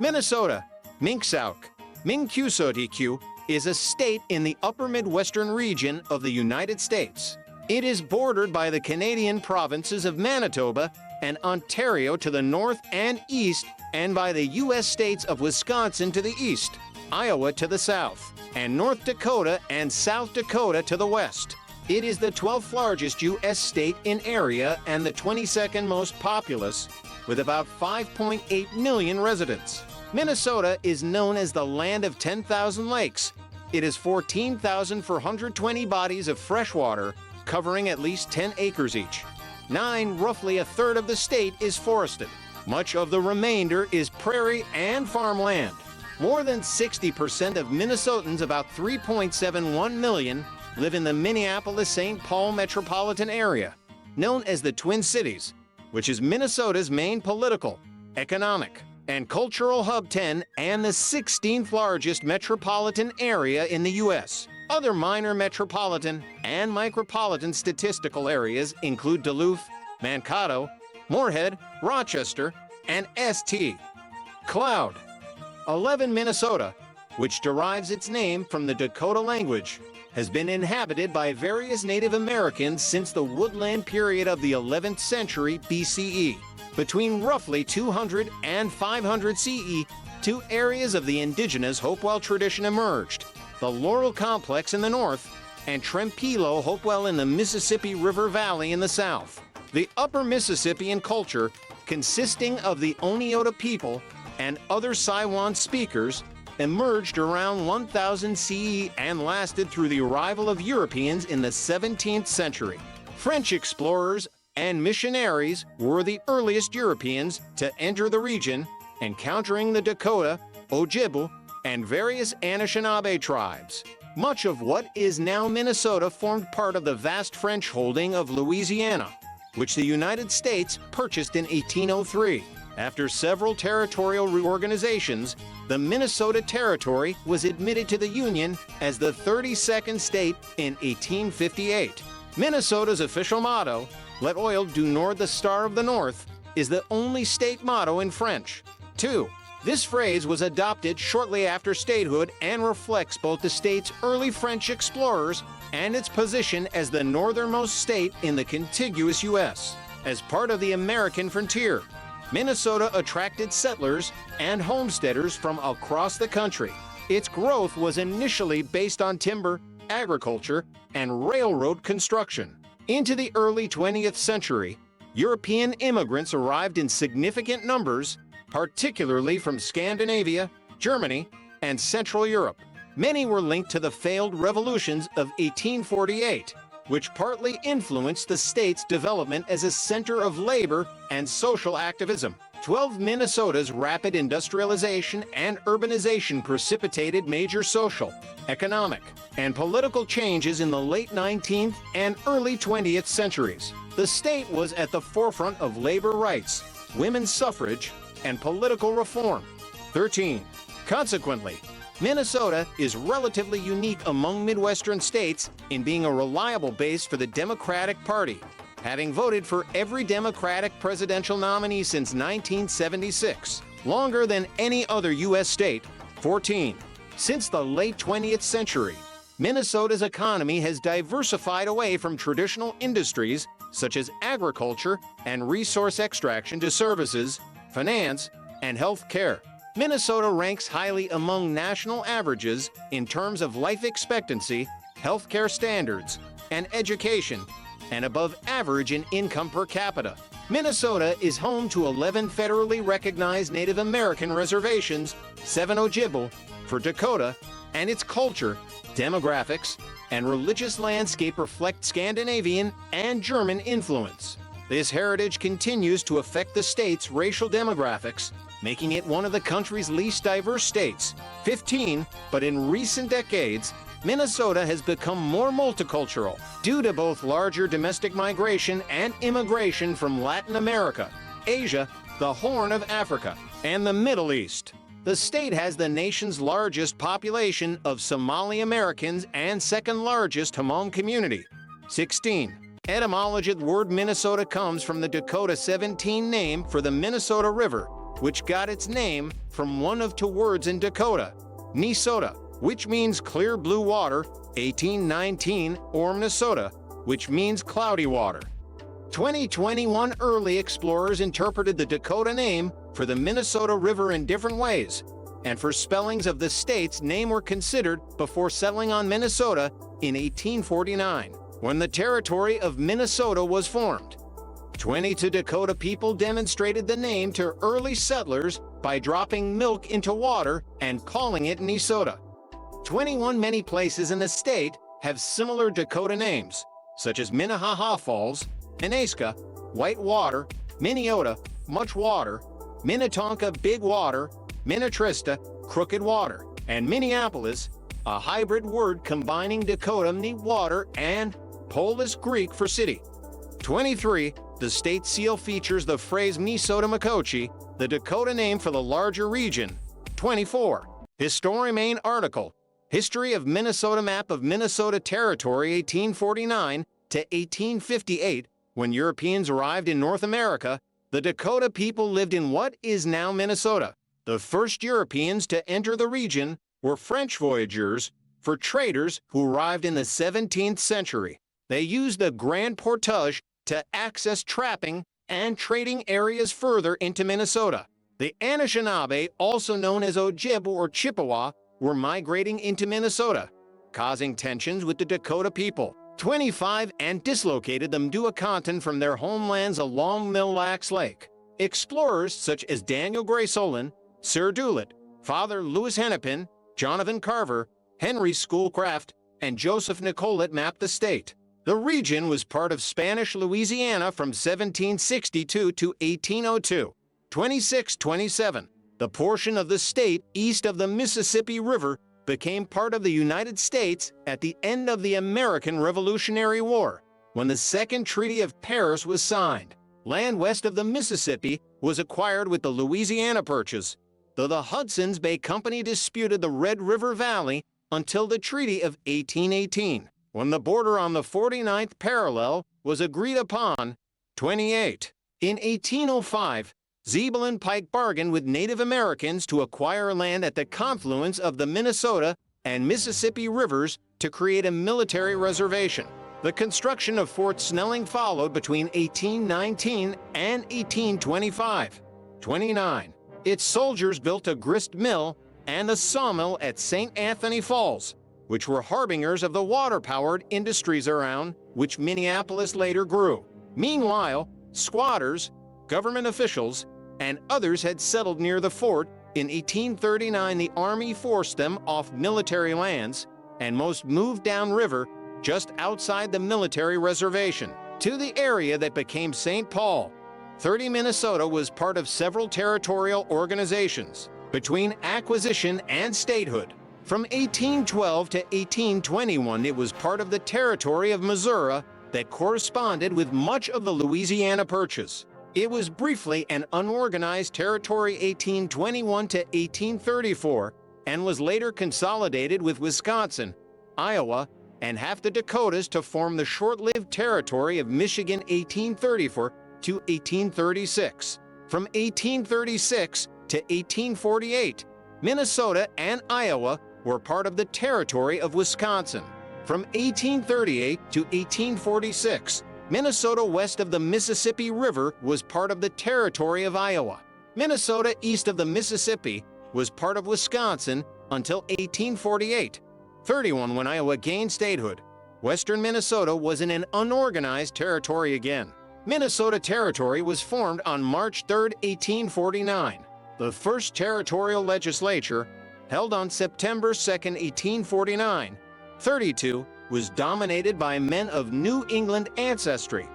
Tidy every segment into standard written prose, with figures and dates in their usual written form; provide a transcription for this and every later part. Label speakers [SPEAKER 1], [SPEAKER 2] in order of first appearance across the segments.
[SPEAKER 1] Minnesota, Minksauk, Minkusotikyu, is a state in the Upper Midwestern region of the United States. It is bordered by the Canadian provinces of Manitoba and Ontario to the north and east, and by the U.S. states of Wisconsin to the east, Iowa to the south, and North Dakota and South Dakota to the west. It is the 12th largest U.S. state in area and the 22nd most populous, with about 5.8 million residents. Minnesota is known as the land of 10,000 lakes. It has 14,420 bodies of fresh water, covering at least 10 acres each. Roughly a third of the state is forested. Much of the remainder is prairie and farmland. More than 60% of Minnesotans, about 3.71 million, live in the Minneapolis-St. Paul metropolitan area, known as the Twin Cities, which is Minnesota's main political, economic, and cultural hub 10 and the 16th largest metropolitan area in the U.S. Other minor metropolitan and micropolitan statistical areas include Duluth, Mankato, Moorhead, Rochester, and St. Cloud. 11 Minnesota, which derives its name from the Dakota language, has been inhabited by various Native Americans since the woodland period of the 11th century BCE. Between roughly 200 and 500 CE, two areas of the indigenous Hopewell tradition emerged: the Laurel Complex in the north and Trempilo Hopewell in the Mississippi River Valley in the south. The Upper Mississippian culture, consisting of the Oneota people and other Siouan speakers, emerged around 1000 CE and lasted through the arrival of Europeans in the 17th century. French explorers and missionaries were the earliest Europeans to enter the region, encountering the Dakota, Ojibwe, and various Anishinaabe tribes. Much of what is now Minnesota formed part of the vast French holding of Louisiana, which the United States purchased in 1803. After several territorial reorganizations, the Minnesota Territory was admitted to the Union as the 32nd state in 1858. Minnesota's official motto, "Let oil do nord the star of the north," is the only state motto in French. 2. This phrase was adopted shortly after statehood and reflects both the state's early French explorers and its position as the northernmost state in the contiguous U.S. As part of the American frontier, Minnesota attracted settlers and homesteaders from across the country. Its growth was initially based on timber, agriculture, and railroad construction. Into the early 20th century, European immigrants arrived in significant numbers, particularly from Scandinavia, Germany, and Central Europe. Many were linked to the failed revolutions of 1848, which partly influenced the state's development as a center of labor and social activism. 12 Minnesota's rapid industrialization and urbanization precipitated major social, economic, and political changes in the late 19th and early 20th centuries. The state was at the forefront of labor rights, women's suffrage, and political reform. 13. Consequently, Minnesota is relatively unique among Midwestern states in being a reliable base for the Democratic Party, having voted for every Democratic presidential nominee since 1976, longer than any other U.S. state. 14. Since the late 20th century, Minnesota's economy has diversified away from traditional industries such as agriculture and resource extraction to services, finance, and health care. Minnesota ranks highly among national averages in terms of life expectancy, healthcare standards, and education, and above average in income per capita. Minnesota is home to 11 federally recognized Native American reservations, 7 Ojibwe for Dakota, and its culture, demographics, and religious landscape reflect Scandinavian and German influence. This heritage continues to affect the state's racial demographics, making it one of the country's least diverse states. 15. But in recent decades, Minnesota has become more multicultural due to both larger domestic migration and immigration from Latin America, Asia, the Horn of Africa, and the Middle East. The state has the nation's largest population of Somali Americans and second largest Hmong community. 16. Etymology: the word Minnesota comes from the Dakota 17 name for the Minnesota River, which got its name from one of two words in Dakota, Minnesota, which means clear blue water, 1819, or Minnesota, which means cloudy water. 2021 early explorers interpreted the Dakota name for the Minnesota River in different ways, and for spellings of the state's name were considered before settling on Minnesota in 1849, when the territory of Minnesota was formed. 22 Dakota people demonstrated the name to early settlers by dropping milk into water and calling it Minnesota. 21 many places in the state have similar Dakota names, such as Minnehaha Falls, Minneska, White Water, Minneota, Much Water, Minnetonka Big Water, Minnetrista, Crooked Water, and Minneapolis, a hybrid word combining Dakota water and Polish Greek for city. 23. The state seal features the phrase Minnesota Makochi, the Dakota name for the larger region. 24. History main article. History of Minnesota map of Minnesota Territory 1849 to 1858. When Europeans arrived in North America, the Dakota people lived in what is now Minnesota. The first Europeans to enter the region were French voyageurs, for traders who arrived in the 17th century. They used the Grand Portage to access trapping and trading areas further into Minnesota. The Anishinaabe, also known as Ojibwe or Chippewa, were migrating into Minnesota, causing tensions with the Dakota people. 25 and dislocated the Mdewakanton from their homelands along Mille Lacs Lake. Explorers such as Daniel Graysolon, Sir Duluth, Father Louis Hennepin, Jonathan Carver, Henry Schoolcraft, and Joseph Nicolet mapped the state. The region was part of Spanish Louisiana from 1762 to 1802. 2627. The portion of the state east of the Mississippi River became part of the United States at the end of the American Revolutionary War, when the Second Treaty of Paris was signed. Land west of the Mississippi was acquired with the Louisiana Purchase, though the Hudson's Bay Company disputed the Red River Valley until the Treaty of 1818, when the border on the 49th parallel was agreed upon. 28. In 1805, Zebulon Pike bargained with Native Americans to acquire land at the confluence of the Minnesota and Mississippi rivers to create a military reservation. The construction of Fort Snelling followed between 1819 and 1825. 29. Its soldiers built a grist mill and a sawmill at St. Anthony Falls, which were harbingers of the water-powered industries around which Minneapolis later grew. Meanwhile, squatters, government officials, and others had settled near the fort. In 1839, the Army forced them off military lands, and most moved downriver, just outside the military reservation, to the area that became St. Paul. 30. Minnesota was part of several territorial organizations between acquisition and statehood. From 1812 to 1821, it was part of the territory of Missouri that corresponded with much of the Louisiana Purchase. It was briefly an unorganized territory 1821 to 1834 and was later consolidated with Wisconsin, Iowa, and half the Dakotas to form the short-lived territory of Michigan 1834 to 1836. From 1836 to 1848, Minnesota and Iowa were part of the territory of Wisconsin. From 1838 to 1846, Minnesota west of the Mississippi River was part of the territory of Iowa. Minnesota east of the Mississippi was part of Wisconsin until 1848. 31. When Iowa gained statehood, western Minnesota was in an unorganized territory again. Minnesota Territory was formed on March 3, 1849. The first territorial legislature, held on September 2, 1849. 32. Was dominated by men of New England ancestry.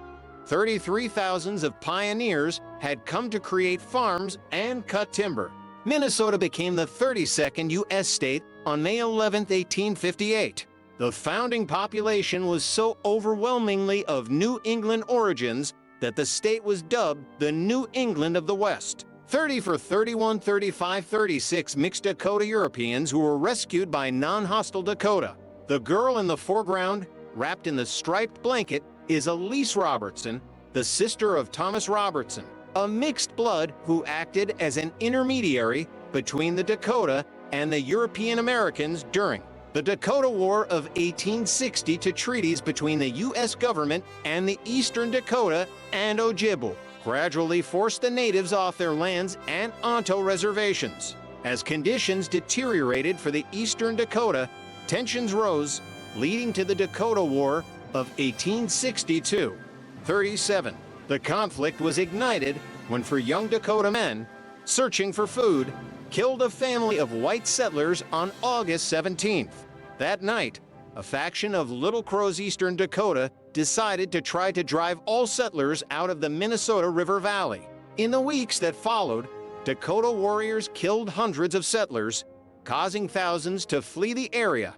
[SPEAKER 1] 33,000 of pioneers had come to create farms and cut timber. Minnesota became the 32nd U.S. state on May 11, 1858. The founding population was so overwhelmingly of New England origins that the state was dubbed the New England of the West. 30 for 31, 35, 36 mixed Dakota Europeans who were rescued by non-hostile Dakota. The girl in the foreground, wrapped in the striped blanket, is Elise Robertson, the sister of Thomas Robertson. a mixed blood who acted as an intermediary between the Dakota and the European Americans during the Dakota War of 1860 to treaties between the U.S. government and the Eastern Dakota and Ojibwe gradually forced the natives off their lands and onto reservations. As conditions deteriorated for the Eastern Dakota, tensions rose, leading to the Dakota War of 1862-37. The conflict was ignited when four young Dakota men, searching for food, killed a family of white settlers on August 17th. That night, a faction of Little Crow's Eastern Dakota decided to try to drive all settlers out of the Minnesota River Valley. In the weeks that followed, Dakota warriors killed hundreds of settlers, causing thousands to flee the area.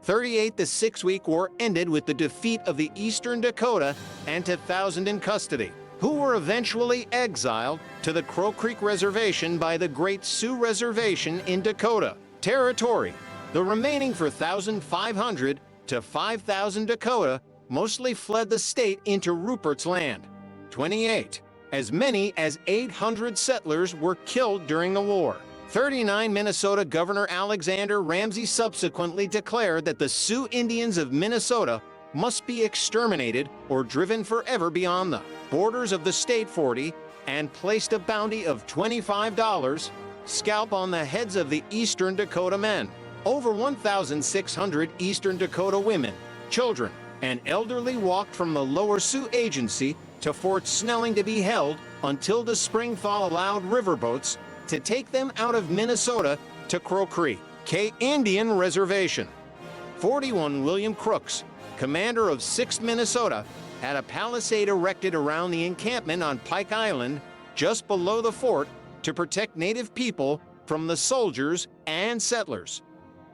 [SPEAKER 1] The 6-week war ended with the defeat of the Eastern Dakota and 2,000 in custody, who were eventually exiled to the Crow Creek Reservation by the Great Sioux Reservation in Dakota Territory. The remaining 4,500 to 5,000 Dakota mostly fled the state into Rupert's Land. 28. As many as 800 settlers were killed during the war. 39. Minnesota Governor Alexander Ramsey subsequently declared that the Sioux Indians of Minnesota must be exterminated or driven forever beyond the borders of the state. 40. And placed a bounty of $25 scalp on the heads of the Eastern Dakota men. Over 1,600 Eastern Dakota women, children, and elderly walked from the Lower Sioux Agency to Fort Snelling to be held until the spring thaw allowed riverboats to take them out of Minnesota to Crow Creek Indian Reservation. 41. William Crooks, commander of 6th Minnesota, had a palisade erected around the encampment on Pike Island, just below the fort, to protect Native people from the soldiers and settlers.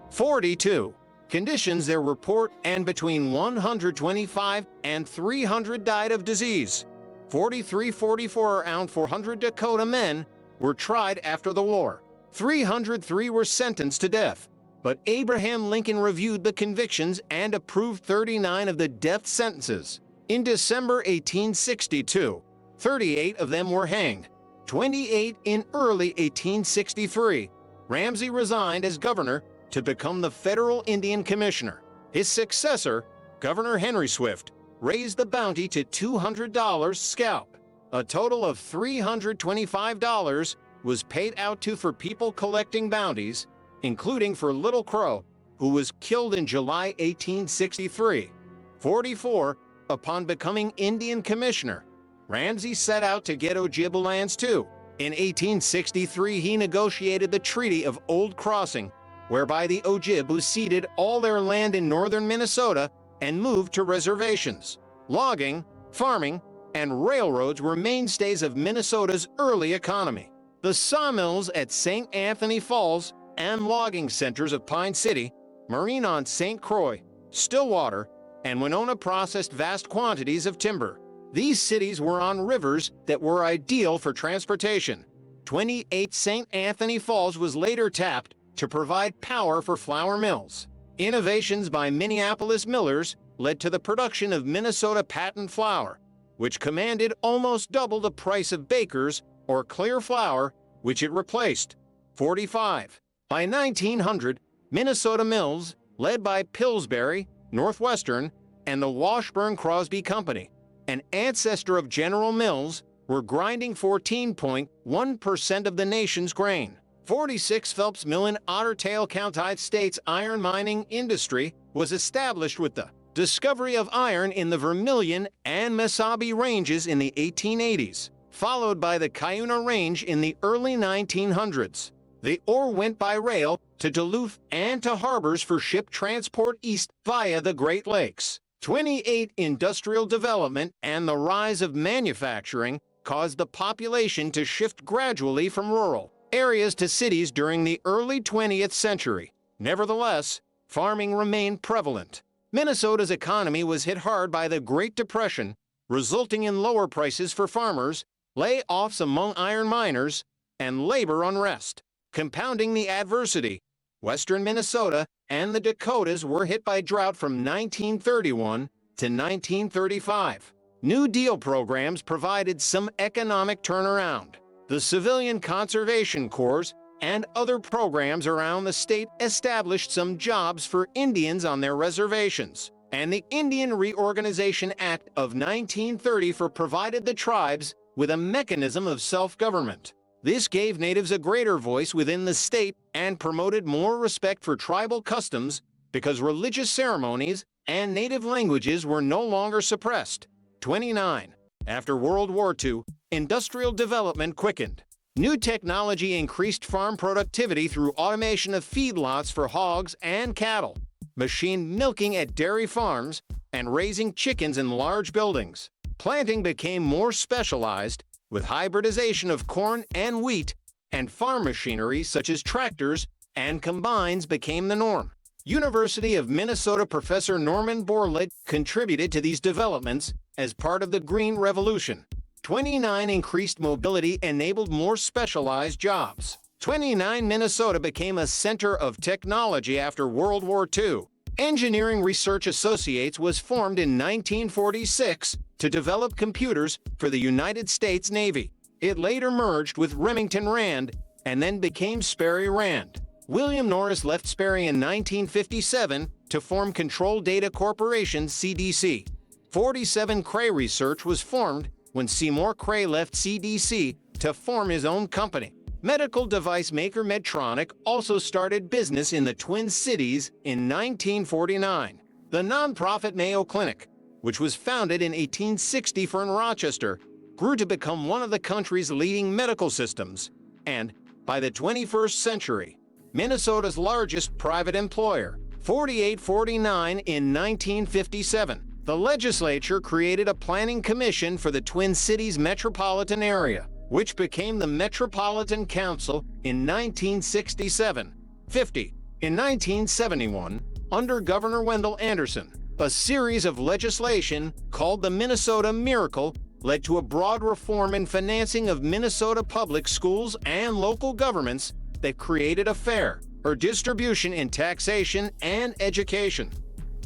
[SPEAKER 1] 42. Conditions there report and between 125 and 300 died of disease. 43. 44 around 400 Dakota men were tried after the war. 303 were sentenced to death, but Abraham Lincoln reviewed the convictions and approved 39 of the death sentences. In December 1862, 38 of them were hanged. 28 in early 1863. Ramsey resigned as governor to become the federal Indian commissioner. His successor, Governor Henry Swift, raised the bounty to $200 scalp. A total of $325 was paid out for people collecting bounties, including for Little Crow, who was killed in July 1863. 44. Upon becoming Indian commissioner, Ramsey set out to get Ojibwe lands too. In 1863, he negotiated the Treaty of Old Crossing, whereby the Ojibwe ceded all their land in northern Minnesota and moved to reservations. Logging, farming, and railroads were mainstays of Minnesota's early economy. The sawmills at St. Anthony Falls and logging centers of Pine City, Marine on St. Croix, Stillwater, and Winona processed vast quantities of timber. These cities were on rivers that were ideal for transportation. 28. St. Anthony Falls was later tapped to provide power for flour mills. Innovations by Minneapolis millers led to the production of Minnesota patent flour, which commanded almost double the price of Baker's or clear flour, which it replaced. 45. By 1900, Minnesota mills, led by Pillsbury, Northwestern, and the Washburn-Crosby Company, an ancestor of General Mills, were grinding 14.1% of the nation's grain. 46. Phelps Mill in Otter Tail County State's iron mining industry was established with the discovery of iron in the Vermilion and Mesabi ranges in the 1880s, followed by the Cuyuna Range in the early 1900s. The ore went by rail to Duluth and to harbors for ship transport east via the Great Lakes. 28. Industrial development and the rise of manufacturing caused the population to shift gradually from rural areas to cities during the early 20th century. Nevertheless, farming remained prevalent. Minnesota's economy was hit hard by the Great Depression, resulting in lower prices for farmers, layoffs among iron miners, and labor unrest. Compounding the adversity, western Minnesota and the Dakotas were hit by drought from 1931 to 1935. New Deal programs provided some economic turnaround. The Civilian Conservation Corps and other programs around the state established some jobs for Indians on their reservations, and the Indian Reorganization Act of 1930 provided the tribes with a mechanism of self-government. This gave natives a greater voice within the state and promoted more respect for tribal customs because religious ceremonies and native languages were no longer suppressed. 29. After World War II, industrial development quickened. New technology increased farm productivity through automation of feedlots for hogs and cattle, machine milking at dairy farms, and raising chickens in large buildings. Planting became more specialized, with hybridization of corn and wheat, and farm machinery such as tractors and combines became the norm. University of Minnesota professor Norman Borlaug contributed to these developments as part of the Green Revolution. 29. Increased mobility enabled more specialized jobs. 29. Minnesota became a center of technology after World War II. Engineering Research Associates was formed in 1946 to develop computers for the United States Navy. It later merged with Remington Rand and then became Sperry Rand. William Norris left Sperry in 1957 to form Control Data Corporation (CDC). 47. Cray Research was formed when Seymour Cray left CDC to form his own company. Medical device maker Medtronic also started business in the Twin Cities in 1949. The nonprofit Mayo Clinic, which was founded in 1860 in Rochester, grew to become one of the country's leading medical systems, and, by the 21st century, Minnesota's largest private employer. 48-49. In 1957, the legislature created a planning commission for the Twin Cities metropolitan area, which became the Metropolitan Council in 1967. 50. In 1971, under Governor Wendell Anderson, a series of legislation called the Minnesota Miracle led to a broad reform in financing of Minnesota public schools and local governments that created a fair distribution in taxation and education.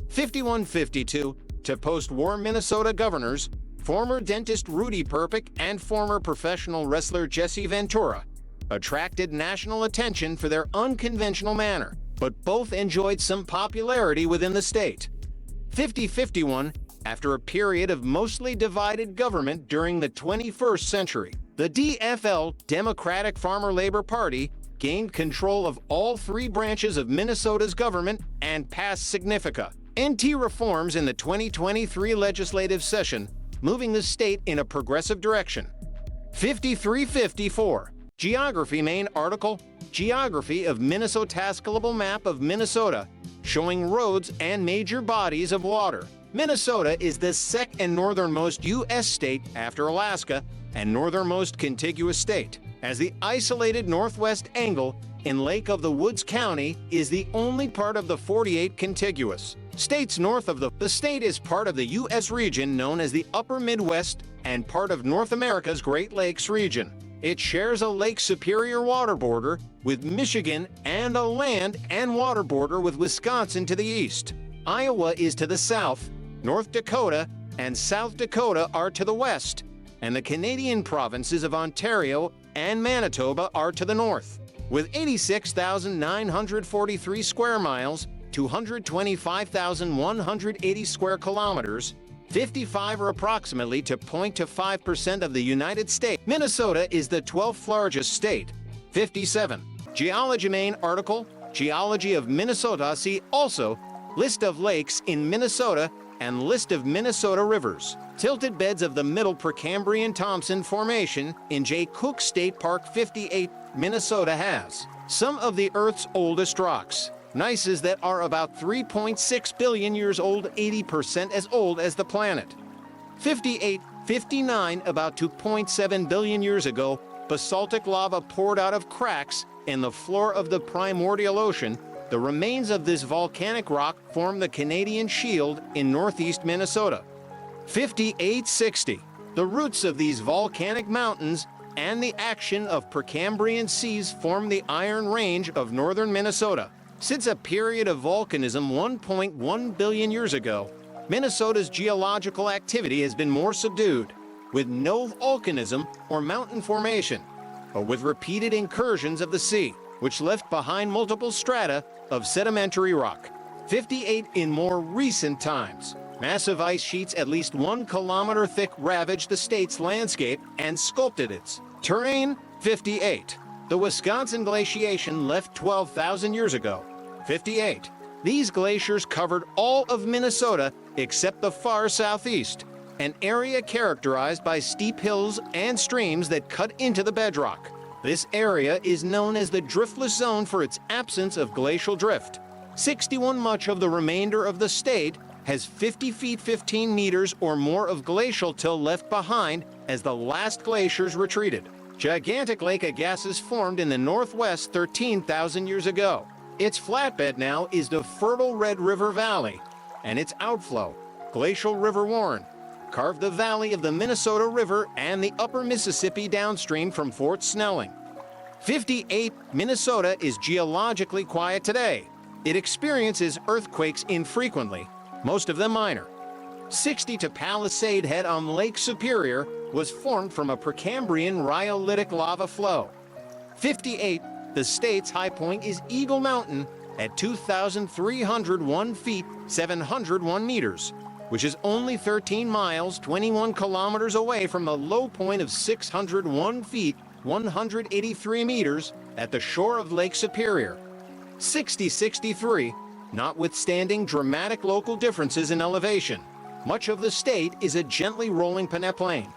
[SPEAKER 1] 51-52. To post-war Minnesota governors, former dentist Rudy Perpick and former professional wrestler Jesse Ventura attracted national attention for their unconventional manner, but both enjoyed some popularity within the state. 50-51. After a period of mostly divided government during the 21st century, the DFL, Democratic Farmer Labor Party, gained control of all three branches of Minnesota's government and passed significant reforms in the 2023 legislative session, moving the state in a progressive direction. 53-54. Geography main article, Geography of Minnesotascalable map of Minnesota, showing roads and major bodies of water. Minnesota is the second northernmost U.S. state after Alaska and northernmost contiguous state, as the isolated northwest angle in Lake of the Woods County is the only part of the 48 contiguous states north of the state is part of the U.S. region known as the Upper Midwest and part of North America's Great Lakes region. It shares a Lake Superior water border with Michigan and a land and water border with Wisconsin to the east. Iowa is to the south, North Dakota and South Dakota are to the west, and the Canadian provinces of Ontario and Manitoba are to the north. With 86,943 square miles, 225,180 square kilometers, 55 or approximately 0.5% of the United States, Minnesota is the 12th largest state. 57. Geology main article, Geology of Minnesota. See also, List of lakes in Minnesota and List of Minnesota rivers. Tilted beds of the Middle Precambrian-Thompson Formation in J. Cook State Park. 58. Minnesota has some of the Earth's oldest rocks. Gneisses that are about 3.6 billion years old, 80% as old as the planet. 58, 59, about 2.7 billion years ago, basaltic lava poured out of cracks in the floor of the primordial ocean. The remains of this volcanic rock form the Canadian Shield in northeast Minnesota. 5860. The roots of these volcanic mountains and the action of Precambrian seas form the Iron Range of northern Minnesota. Since a period of volcanism 1.1 billion years ago, Minnesota's geological activity has been more subdued, with no volcanism or mountain formation, but with repeated incursions of the sea, which left behind multiple strata of sedimentary rock. 58 in more recent times. Massive ice sheets at least 1 kilometer thick ravaged the state's landscape and sculpted its terrain. 58. The Wisconsin glaciation left 12,000 years ago. 58. These glaciers covered all of Minnesota except the far southeast, an area characterized by steep hills and streams that cut into the bedrock. This area is known as the driftless zone for its absence of glacial drift. 61. Much of the remainder of the state has 50 feet 15 meters or more of glacial till left behind as the last glaciers retreated. Gigantic lake Agassiz formed in the northwest 13,000 years ago. Its flatbed now is the fertile Red River Valley, and its outflow, Glacial River Warren, carved the valley of the Minnesota River and the upper Mississippi downstream from Fort Snelling. 58. Minnesota is geologically quiet today. It experiences earthquakes infrequently, most of them minor. 60. To Palisade Head on Lake Superior was formed from a Precambrian rhyolitic lava flow. 58. The state's high point is Eagle Mountain at 2,301 feet 701 meters, which is only 13 miles 21 kilometers away from the low point of 601 feet 183 meters at the shore of Lake Superior. 63. Notwithstanding dramatic local differences in elevation, much of the state is a gently rolling peneplain.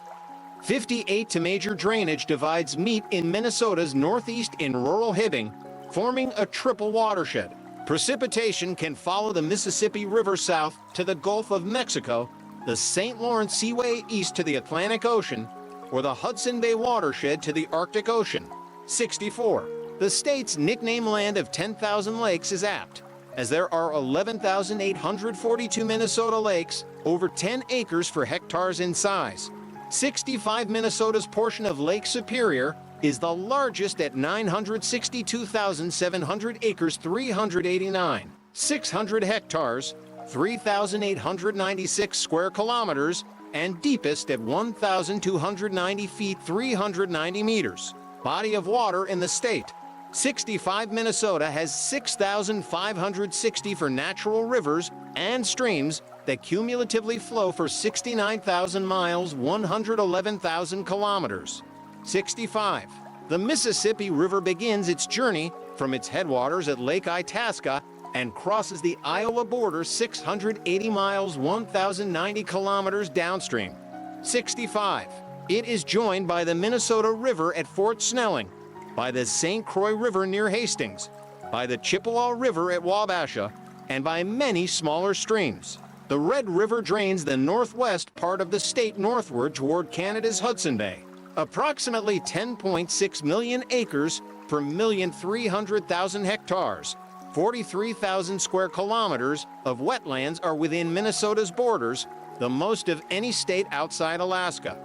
[SPEAKER 1] 58. To major drainage divides meet in Minnesota's northeast in rural Hibbing, forming a triple watershed. Precipitation can follow the Mississippi River south to the Gulf of Mexico, the St. Lawrence Seaway east to the Atlantic Ocean, or the Hudson Bay watershed to the Arctic Ocean. 64. The state's nickname land of 10,000 lakes is apt, as there are 11,842 Minnesota lakes, over 10 acres per hectares in size. 65. Minnesota's portion of Lake Superior is the largest at 962,700 acres 389, 600 hectares, 3,896 square kilometers, and deepest at 1,290 feet 390 meters. Body of water in the state. 65. Minnesota has 6,564 natural rivers and streams that cumulatively flow for 69,000 miles, 111,000 kilometers. 65. The Mississippi River begins its journey from its headwaters at Lake Itasca and crosses the Iowa border 680 miles, 1,090 kilometers downstream. 65. It is joined by the Minnesota River at Fort Snelling, by the St. Croix River near Hastings, by the Chippewa River at Wabasha, and by many smaller streams. The Red River drains the northwest part of the state northward toward Canada's Hudson Bay. Approximately 10.6 million acres per 1,300,000 hectares, 43,000 square kilometers of wetlands are within Minnesota's borders, the most of any state outside Alaska.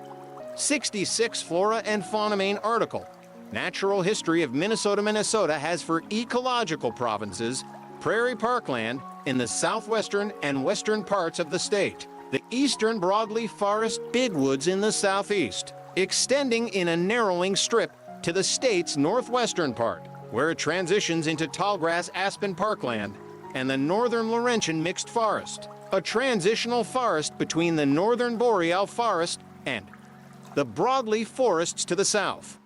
[SPEAKER 1] 66. Flora and Fauna main article. Natural history of Minnesota. Minnesota has for ecological provinces prairie parkland in the southwestern and western parts of the state, the eastern broadleaf forest bigwoods in the southeast, extending in a narrowing strip to the state's northwestern part, where it transitions into tallgrass aspen parkland and the northern Laurentian mixed forest, a transitional forest between the northern boreal forest and the broadleaf forests to the south.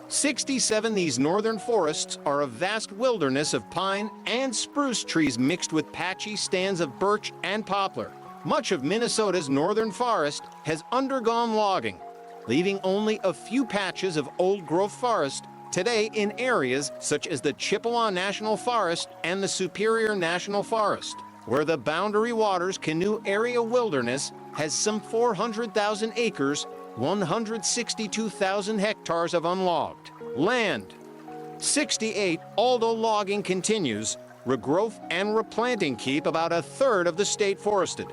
[SPEAKER 1] 67. These northern forests are a vast wilderness of pine and spruce trees mixed with patchy stands of birch and poplar. Much of Minnesota's northern forest has undergone logging, leaving only a few patches of old-growth forest today in areas such as the Chippewa National Forest and the Superior National Forest, where the Boundary Waters Canoe Area Wilderness has some 400,000 acres, 162,000 hectares of unlogged land. 68. Although logging continues, regrowth and replanting keep about a third of the state forested.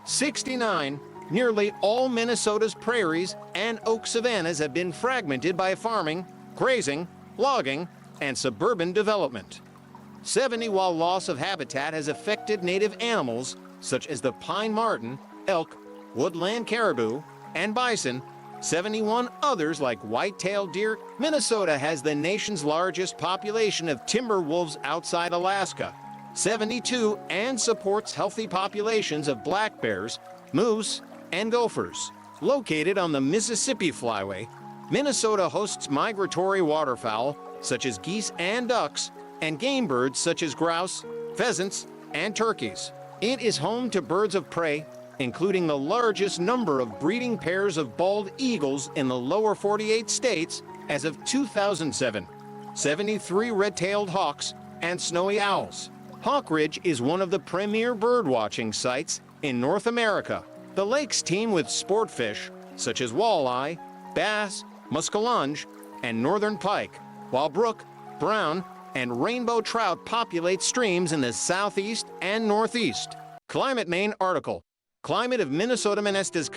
[SPEAKER 1] 69. Nearly all Minnesota's prairies and oak savannas have been fragmented by farming, grazing, logging, and suburban development. 70. While loss of habitat has affected native animals, such as the pine marten, elk, woodland caribou, and bison, 71 others like white-tailed deer. Minnesota has the nation's largest population of timber wolves outside Alaska, 72, and supports healthy populations of black bears, moose, and gophers. Located on the Mississippi Flyway, Minnesota hosts migratory waterfowl such as geese and ducks, and game birds such as grouse, pheasants, and turkeys. It is home to birds of prey, including the largest number of breeding pairs of bald eagles in the lower 48 states as of 2007, 73 red-tailed hawks, and snowy owls. Hawk Ridge is one of the premier birdwatching sites in North America. The lakes teem with sport fish such as walleye, bass, muskellunge, and northern pike, while brook, brown, and rainbow trout populate streams in the southeast and northeast. Climate Main article. Climate of Minnesota.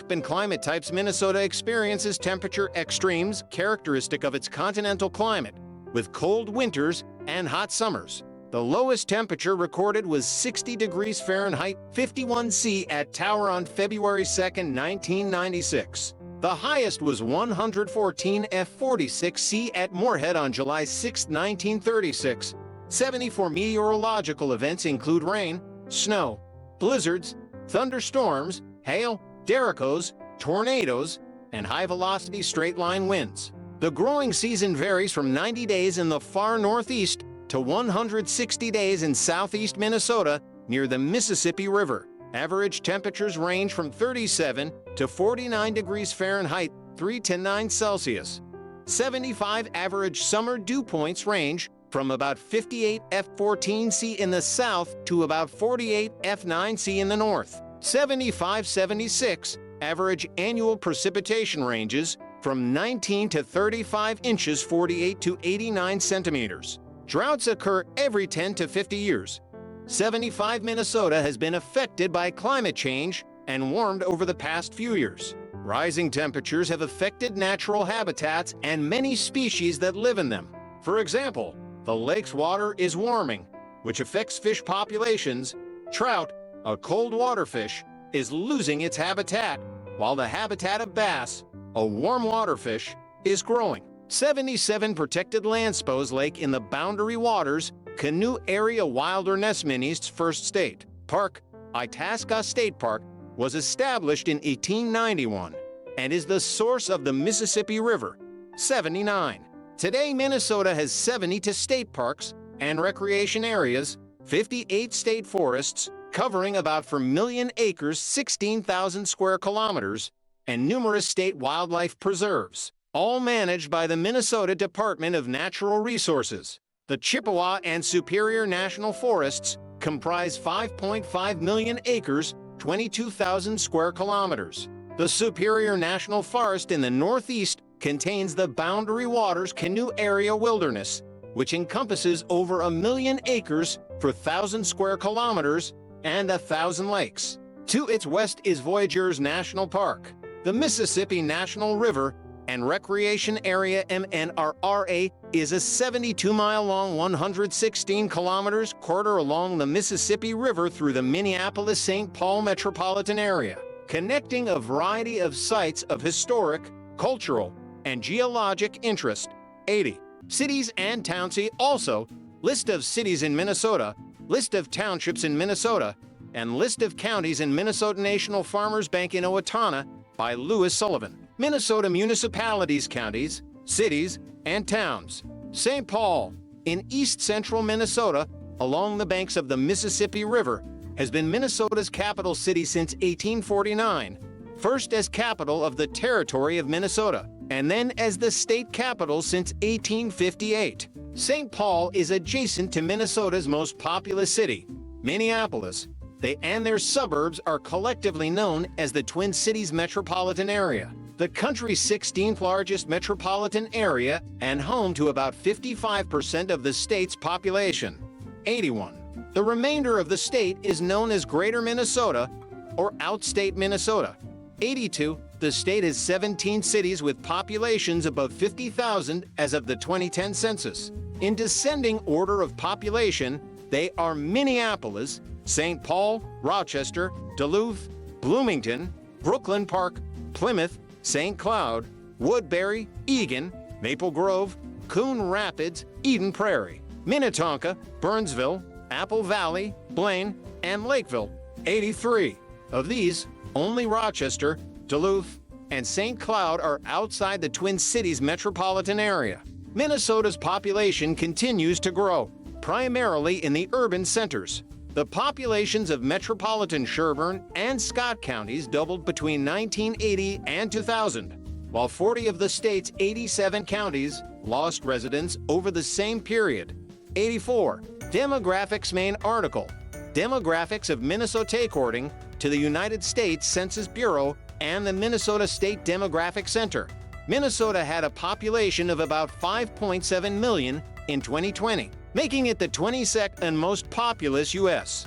[SPEAKER 1] In climate types, Minnesota experiences temperature extremes characteristic of its continental climate, with cold winters and hot summers. The lowest temperature recorded was 60 degrees Fahrenheit, 51 C at Tower on February 2, 1996. The highest was 114 F46 C at Moorhead on July 6, 1936. 74 meteorological events include rain, snow, blizzards, thunderstorms, hail, derricos, tornadoes, and high-velocity straight-line winds. The growing season varies from 90 days in the far northeast to 160 days in southeast Minnesota near the Mississippi River. Average temperatures range from 37 to 49 degrees Fahrenheit, 3 to 9 Celsius. 75 average summer dew points range from about 58 F14C in the south to about 48 F9C in the north. 75-76 average annual precipitation ranges from 19 to 35 inches, 48 to 89 centimeters. Droughts occur every 10 to 50 years. 75 Minnesota has been affected by climate change and warmed over the past few years. Rising temperatures have affected natural habitats and many species that live in them. For example, the lake's water is warming, which affects fish populations. Trout, a cold water fish, is losing its habitat, while the habitat of bass, a warm water fish, is growing. 77 protected landspace lake in the Boundary Waters Canoe Area Wilderness Minnie's first state park, Itasca State Park, was established in 1891 and is the source of the Mississippi River. 79. Today, Minnesota has 72 state parks and recreation areas, 58 state forests covering about 4 million acres, 16,000 square kilometers, and numerous state wildlife preserves, all managed by the Minnesota Department of Natural Resources. The Chippewa and Superior National Forests comprise 5.5 million acres, 22,000 square kilometers. The Superior National Forest in the northeast contains the Boundary Waters Canoe Area Wilderness, which encompasses over 1 million acres for 1,000 square kilometers and 1,000 lakes. To its west is Voyageurs National Park. The Mississippi National River and Recreation Area MNRRA is a 72-mile-long, 116 corridor along the Mississippi River through the Minneapolis-St. Paul metropolitan area, connecting a variety of sites of historic, cultural, and geologic interest. 80. Cities and towns. See also List of cities in Minnesota, List of townships in Minnesota, and List of counties in Minnesota. National Farmers Bank in Owatonna by Lewis Sullivan. Minnesota municipalities, counties, cities, and towns. St. Paul, in east-central Minnesota, along the banks of the Mississippi River, has been Minnesota's capital city since 1849, first as capital of the territory of Minnesota, and then as the state capital since 1858. St. Paul is adjacent to Minnesota's most populous city, Minneapolis. They and their suburbs are collectively known as the Twin Cities metropolitan area, the country's 16th largest metropolitan area and home to about 55% of the state's population. 81. The remainder of the state is known as Greater Minnesota or Outstate Minnesota. 82. The state has 17 cities with populations above 50,000 as of the 2010 census. In descending order of population, they are Minneapolis, St. Paul, Rochester, Duluth, Bloomington, Brooklyn Park, Plymouth, St. Cloud, Woodbury, Eagan, Maple Grove, Coon Rapids, Eden Prairie, Minnetonka, Burnsville, Apple Valley, Blaine, and Lakeville. 83. Of these, only Rochester, Duluth, and St. Cloud are outside the Twin Cities metropolitan area. Minnesota's population continues to grow, primarily in the urban centers. The populations of metropolitan Sherburne and Scott counties doubled between 1980 and 2000, while 40 of the state's 87 counties lost residents over the same period. 84. Demographics main article. Demographics of Minnesota according to the United States Census Bureau and the Minnesota State Demographic Center. Minnesota had a population of about 5.7 million in 2020, making it the 22nd most populous U.S.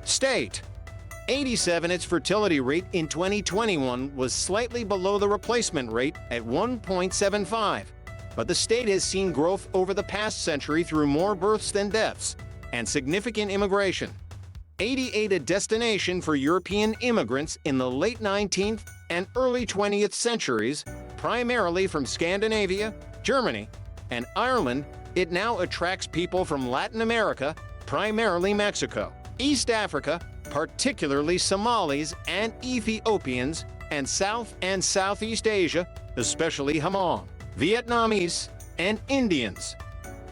[SPEAKER 1] state. 87. Its fertility rate in 2021 was slightly below the replacement rate at 1.75, but the state has seen growth over the past century through more births than deaths and significant immigration. 88. A destination for European immigrants in the late 19th and early 20th centuries, primarily from Scandinavia, Germany, and Ireland, it now attracts people from Latin America, primarily Mexico, East Africa, particularly Somalis and Ethiopians, and South and Southeast Asia, especially Hmong, Vietnamese, and Indians.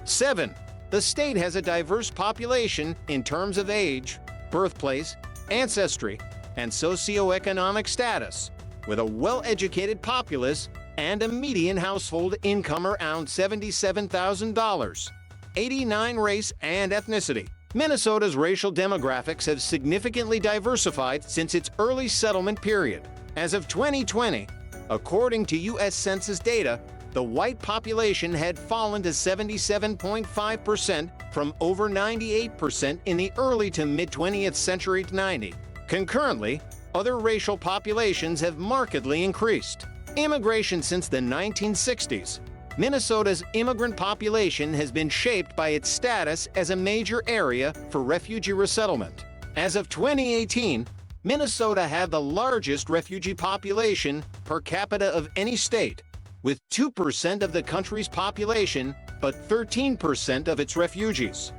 [SPEAKER 1] 7. The state has a diverse population in terms of age, birthplace, ancestry, and socioeconomic status, with a well-educated populace and a median household income around $77,000. 89. Race and ethnicity. Minnesota's racial demographics have significantly diversified since its early settlement period. As of 2020, according to U.S. Census data, the white population had fallen to 77.5% from over 98% in the early to mid-20th century to 90. Concurrently, other racial populations have markedly increased. Immigration since the 1960s. Minnesota's immigrant population has been shaped by its status as a major area for refugee resettlement. As of 2018, Minnesota had the largest refugee population per capita of any state, with 2% of the country's population, but 13% of its refugees.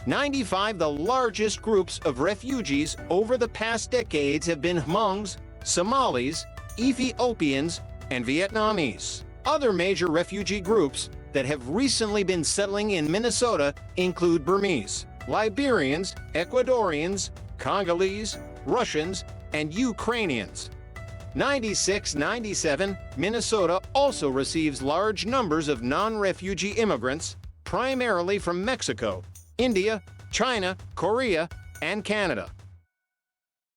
[SPEAKER 1] 95. The largest groups of refugees over the past decades have been Hmongs, Somalis, Ethiopians, and Vietnamese. Other major refugee groups that have recently been settling in Minnesota include Burmese, Liberians, Ecuadorians, Congolese, Russians, and Ukrainians. 96-97. Minnesota also receives large numbers of non-refugee immigrants, primarily from Mexico, India, China, Korea, and Canada.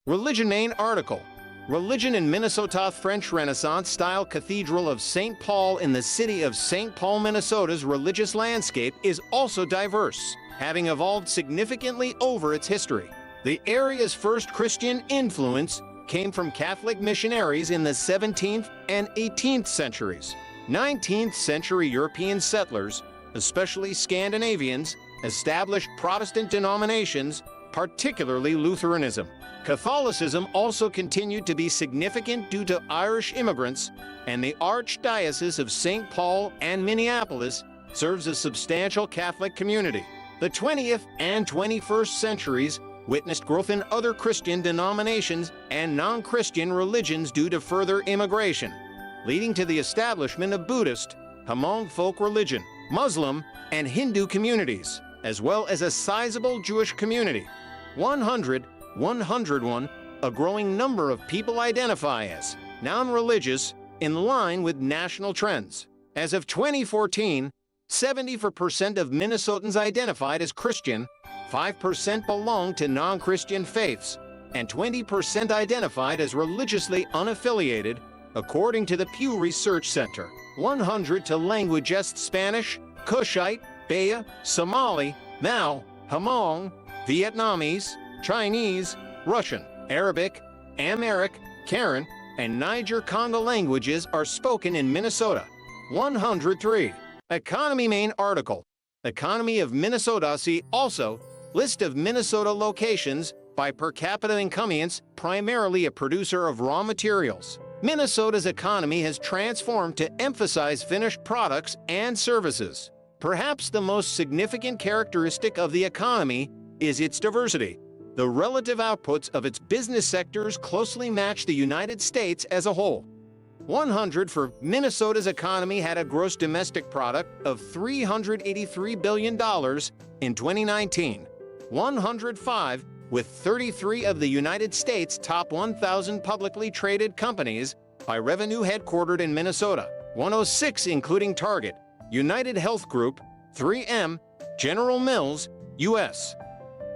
[SPEAKER 1] Religion main article. Religion in Minnesota. French Renaissance-style Cathedral of St. Paul in the city of St. Paul, Minnesota's religious landscape is also diverse, having evolved significantly over its history. The area's first Christian influence came from Catholic missionaries in the 17th and 18th centuries. 19th century European settlers, especially Scandinavians, established Protestant denominations, particularly Lutheranism. Catholicism also continued to be significant due to Irish immigrants, and the Archdiocese of St. Paul and Minneapolis serves a substantial Catholic community. The 20th and 21st centuries witnessed growth in other Christian denominations and non-Christian religions due to further immigration, leading to the establishment of Buddhist, Hmong folk religion, Muslim, and Hindu communities, as well as a sizable Jewish community. 101. A growing number of people identify as non-religious in line with national trends. As of 2014, 74% of Minnesotans identified as Christian, 5% belong to non-Christian faiths, and 20% identified as religiously unaffiliated, according to the Pew Research Center. 100. To languages: Spanish, Cushite, Baya, Somali, Mao, Hmong, Vietnamese, Chinese, Russian, Arabic, Amharic, Karen, and Niger-Congo languages are spoken in Minnesota. 103. Economy main article. Economy of Minnesota. See also List of Minnesota locations by per capita incomes, primarily a producer of raw materials. Minnesota's economy has transformed to emphasize finished products and services. Perhaps the most significant characteristic of the economy is its diversity. The relative outputs of its business sectors closely match the United States as a whole. 100 for Minnesota's economy had a gross domestic product of $383 billion in 2019. 105 with 33 of the United States' top 1,000 publicly traded companies by revenue headquartered in Minnesota. 106 including Target, United Health Group, 3M, General Mills, U.S.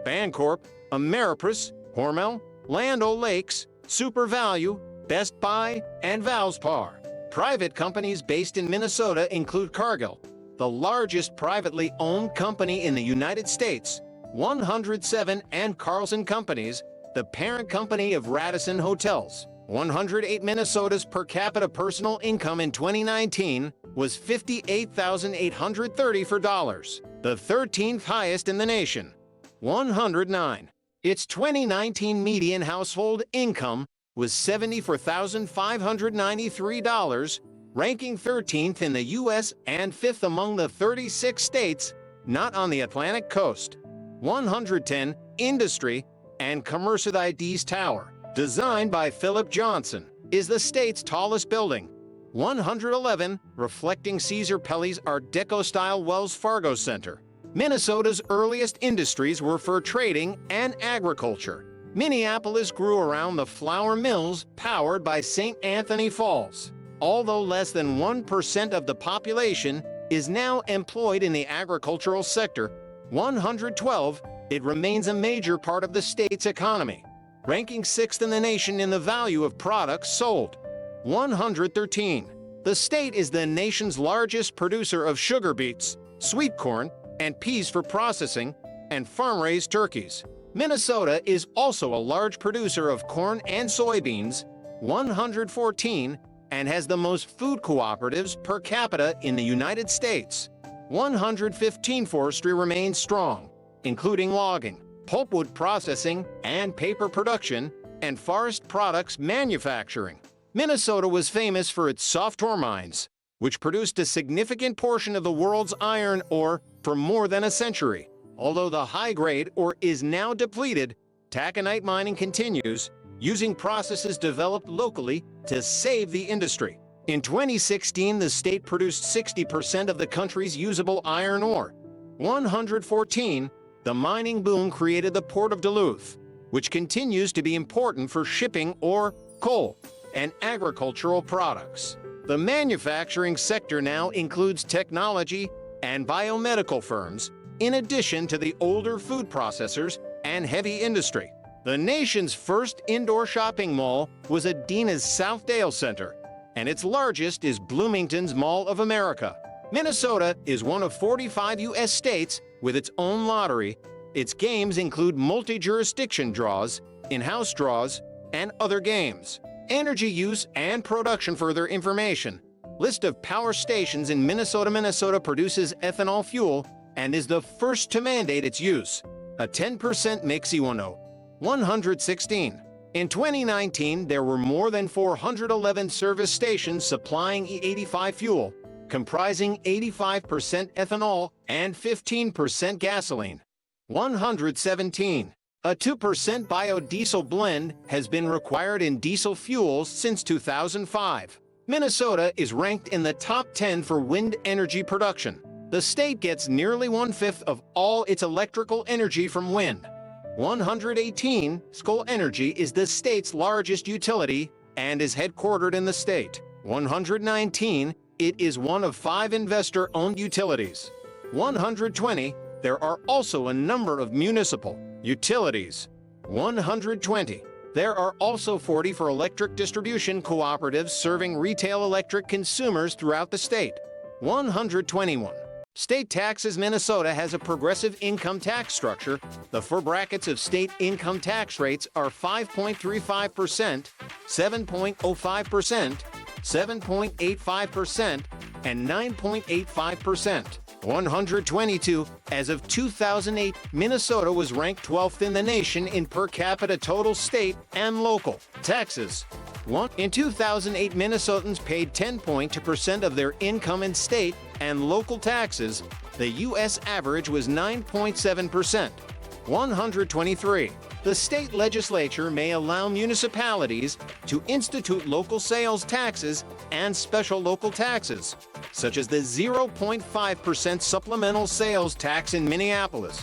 [SPEAKER 1] Bancorp, Ameriprise, Hormel, Land O'Lakes, SuperValue, Best Buy, and Valspar. Private companies based in Minnesota include Cargill, the largest privately owned company in the United States, 107, and Carlson Companies, the parent company of Radisson Hotels. 108 Minnesota's per capita personal income in 2019 was $58,830 for dollars, the 13th highest in the nation. 109. Its 2019 median household income was $74,593, ranking 13th in the U.S. and 5th among the 36 states not on the Atlantic coast. 110. Industry and Commercial-ID's Tower, designed by Philip Johnson, is the state's tallest building. 111. Reflecting Caesar Pelle's Art Deco-style Wells Fargo Center. Minnesota's earliest industries were fur trading and agriculture. Minneapolis grew around the flour mills powered by St. Anthony Falls. Although less than 1% of the population is now employed in the agricultural sector, 112, it remains a major part of the state's economy, ranking 6th in the nation in the value of products sold. 113. The state is the nation's largest producer of sugar beets, sweet corn, and peas for processing, and farm-raised turkeys. Minnesota is also a large producer of corn and soybeans, 114, and has the most food cooperatives per capita in the United States. 115. Forestry remains strong, including logging, pulpwood processing, and paper production, and forest products manufacturing. Minnesota was famous for its soft ore mines, which produced a significant portion of the world's iron ore for more than a century. Although the high-grade ore is now depleted, taconite mining continues, using processes developed locally to save the industry. In 2016, the state produced 60% of the country's usable iron ore. 114. The mining boom created the Port of Duluth, which continues to be important for shipping ore, coal, and agricultural products. The manufacturing sector now includes technology and biomedical firms, in addition to the older food processors and heavy industry. The nation's first indoor shopping mall was Adina's Southdale Center, and its largest is Bloomington's Mall of America. Minnesota is one of 45 U.S. states with its own lottery. Its games include multi-jurisdiction draws, in-house draws, and other games. Energy use and production. Further information. List of power stations in Minnesota. Minnesota produces ethanol fuel and is the first to mandate its use. A 10% mix. 116. In 2019, there were more than 411 service stations supplying E85 fuel, comprising 85% ethanol and 15% gasoline. 117. A 2% biodiesel blend has been required in diesel fuels since 2005. Minnesota is ranked in the top 10 for wind energy production. The state gets nearly 1/5 of all its electrical energy from wind. 118. School Energy is the state's largest utility and is headquartered in the state. 119. It is one of 5 investor-owned utilities. 120. There are also a number of municipal utilities. 120. There are also 40 for electric distribution cooperatives serving retail electric consumers throughout the state. 121. State taxes. Minnesota has a progressive income tax structure. The 4 brackets of state income tax rates are 5.35%, 7.05%, 7.85%, and 9.85%. 122. As of 2008, Minnesota was ranked 12th in the nation in per capita total state and local taxes. In 2008, Minnesotans paid 10.2% of their income in state and local taxes. The U.S. average was 9.7%. 123. The state legislature may allow municipalities to institute local sales taxes and special local taxes, such as the 0.5% supplemental sales tax in Minneapolis.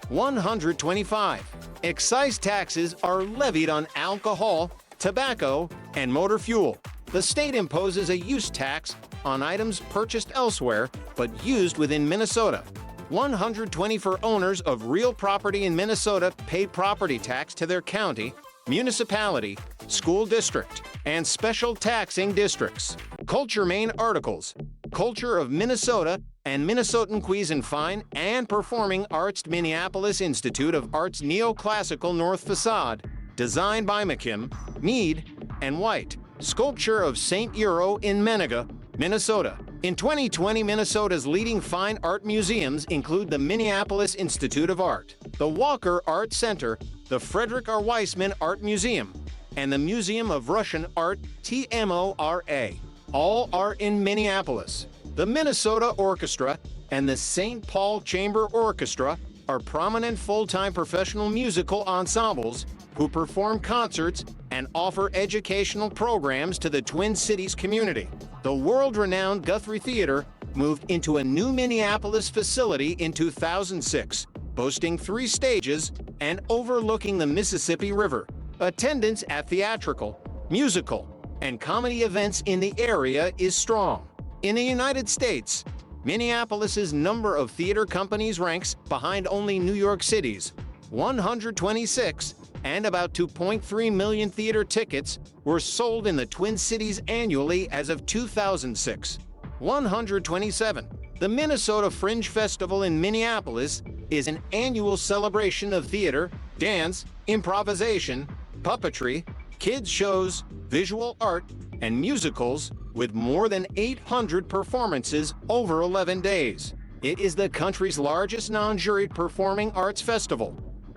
[SPEAKER 1] 125. Excise taxes are levied on alcohol, tobacco, and motor fuel. The state imposes a use tax on items purchased elsewhere but used within Minnesota. 120. For owners of real property in Minnesota, pay property tax to their county, municipality, school district, and special taxing districts. Culture main articles. Culture of Minnesota and Minnesotan Cuisine Fine and Performing Arts. Minneapolis Institute of Arts Neoclassical North Facade, designed by McKim, Mead, and White. Sculpture of St. Euro in Menega, Minnesota. In 2020, Minnesota's leading fine art museums include the Minneapolis Institute of Art, the Walker Art Center, the Frederick R. Weissman Art Museum, and the Museum of Russian Art, TMORA. All are in Minneapolis. The Minnesota Orchestra and the St. Paul Chamber Orchestra are prominent full-time professional musical ensembles who perform concerts and offer educational programs to the Twin Cities community. The world-renowned Guthrie Theater moved into a new Minneapolis facility in 2006, boasting 3 stages and overlooking the Mississippi River. Attendance at theatrical, musical, and comedy events in the area is strong. In the United States, Minneapolis's number of theater companies ranks behind only New York City's 126, and about 2.3 million theater tickets were sold in the Twin Cities annually as of 2006. 127. The Minnesota Fringe Festival in Minneapolis is an annual celebration of theater, dance, improvisation, puppetry, kids shows, visual art, and musicals with more than 800 performances over 11 days. It is the country's largest non-juried performing arts festival.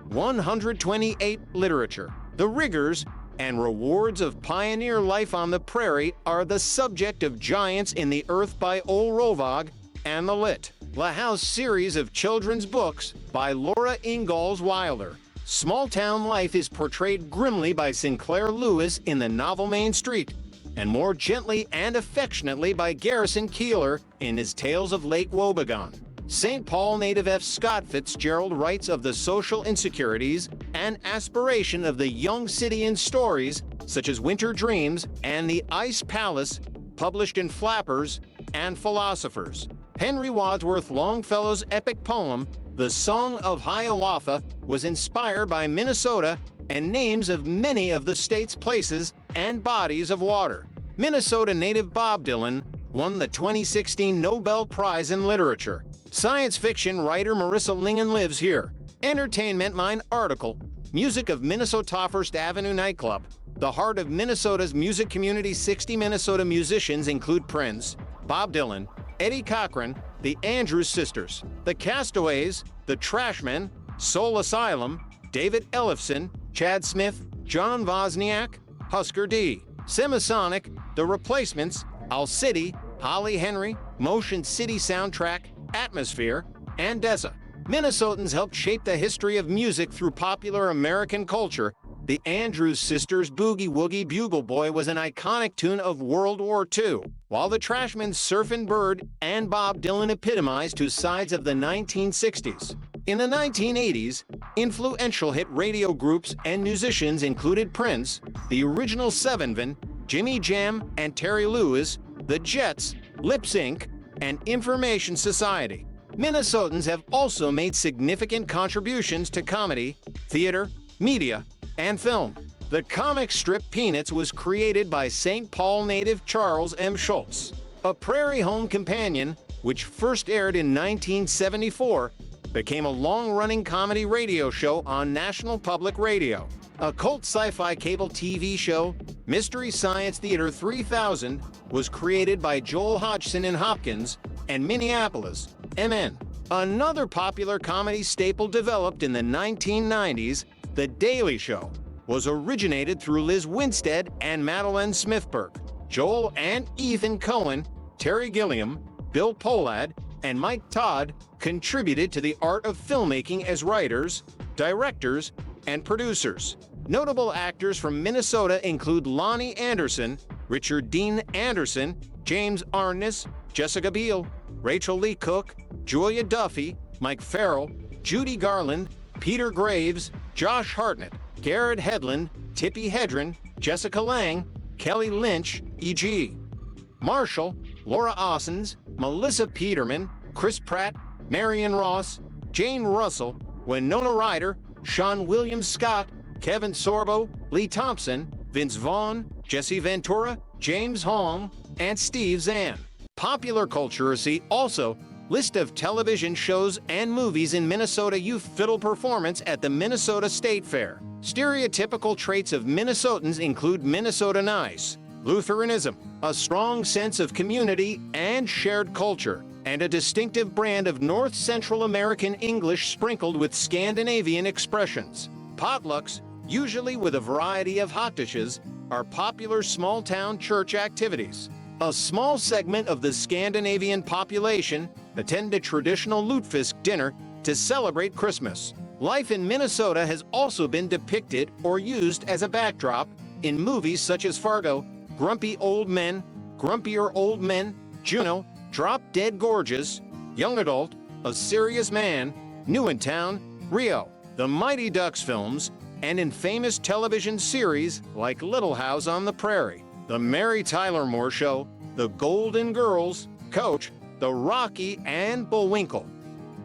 [SPEAKER 1] 128. Literature. The rigors and rewards of pioneer life on the prairie are the subject of Giants in the Earth by Ole Rovag and the Lit. La House series of children's books by Laura Ingalls Wilder. Small-town life is portrayed grimly by Sinclair Lewis in the novel Main Street, and more gently and affectionately by Garrison Keillor in his Tales of Lake Wobegon. St. Paul native F. Scott Fitzgerald writes of the social insecurities and aspiration of the young city in stories such as Winter Dreams and The Ice Palace, published in Flappers and Philosophers. Henry Wadsworth Longfellow's epic poem, The Song of Hiawatha, was inspired by Minnesota and names of many of the state's places and bodies of water. Minnesota native Bob Dylan won the 2016 Nobel Prize in Literature. Science fiction writer Marissa Lingen lives here. Entertainment Mind article, Music of Minnesota. First Avenue Nightclub. The heart of Minnesota's music community. 60 Minnesota musicians include Prince, Bob Dylan, Eddie Cochran, the Andrews Sisters, the Castaways, the Trashmen, Soul Asylum, David Ellefson, Chad Smith, John Wozniak, Husker D, Semisonic, The Replacements, Owl City, Holly Henry, Motion City Soundtrack, Atmosphere, and Dessa. Minnesotans helped shape the history of music through popular American culture. The Andrews Sisters' Boogie Woogie Bugle Boy was an iconic tune of World War II, while the Trashmen's Surfin' Bird and Bob Dylan epitomized 2 sides of the 1960s. In the 1980s, influential hit radio groups and musicians included Prince, the original Sevenven, Jimmy Jam and Terry Lewis, the Jets, Lip Sync, and Information Society. Minnesotans have also made significant contributions to comedy, theater, media, and film. The comic strip Peanuts was created by St. Paul native Charles M. Schultz. A Prairie Home Companion, which first aired in 1974, became a long-running comedy radio show on National Public Radio. A cult sci-fi cable TV show, Mystery Science Theater 3000, was created by Joel Hodgson in Hopkins and Minneapolis. MN. Another popular comedy staple developed in the 1990s, The Daily Show, was originated through Liz Winstead and Madeleine Smithberg. Joel and Ethan Cohen, Terry Gilliam, Bill Pohlad, and Mike Todd contributed to the art of filmmaking as writers, directors, and producers. Notable actors from Minnesota include Lonnie Anderson, Richard Dean Anderson, James Arness, Jessica Biel, Rachel Lee Cook, Julia Duffy, Mike Farrell, Judy Garland, Peter Graves, Josh Hartnett, Garrett Hedlund, Tippi Hedren, Jessica Lange, Kelly Lynch, e.g. Marshall, Laura Ossens, Melissa Peterman, Chris Pratt, Marion Ross, Jane Russell, Winona Ryder, Sean William Scott, Kevin Sorbo, Lee Thompson, Vince Vaughn, Jesse Ventura, James Hong, and Steve Zahn. Popular culture see also list of television shows and movies in Minnesota youth fiddle performance at the Minnesota State Fair. Stereotypical traits of Minnesotans include Minnesota nice, Lutheranism, a strong sense of community and shared culture, and a distinctive brand of North Central American English sprinkled with Scandinavian expressions. Potlucks, usually with a variety of hot dishes, are popular small-town church activities. A small segment of the Scandinavian population attend a traditional lutefisk dinner to celebrate Christmas. Life in Minnesota has also been depicted or used as a backdrop in movies such as Fargo, Grumpy Old Men, Grumpier Old Men, Juno, Drop Dead Gorgeous, Young Adult, A Serious Man, New in Town, Rio, the Mighty Ducks films, and in famous television series like Little House on the Prairie, The Mary Tyler Moore Show, The Golden Girls, Coach, The Rocky, and Bullwinkle.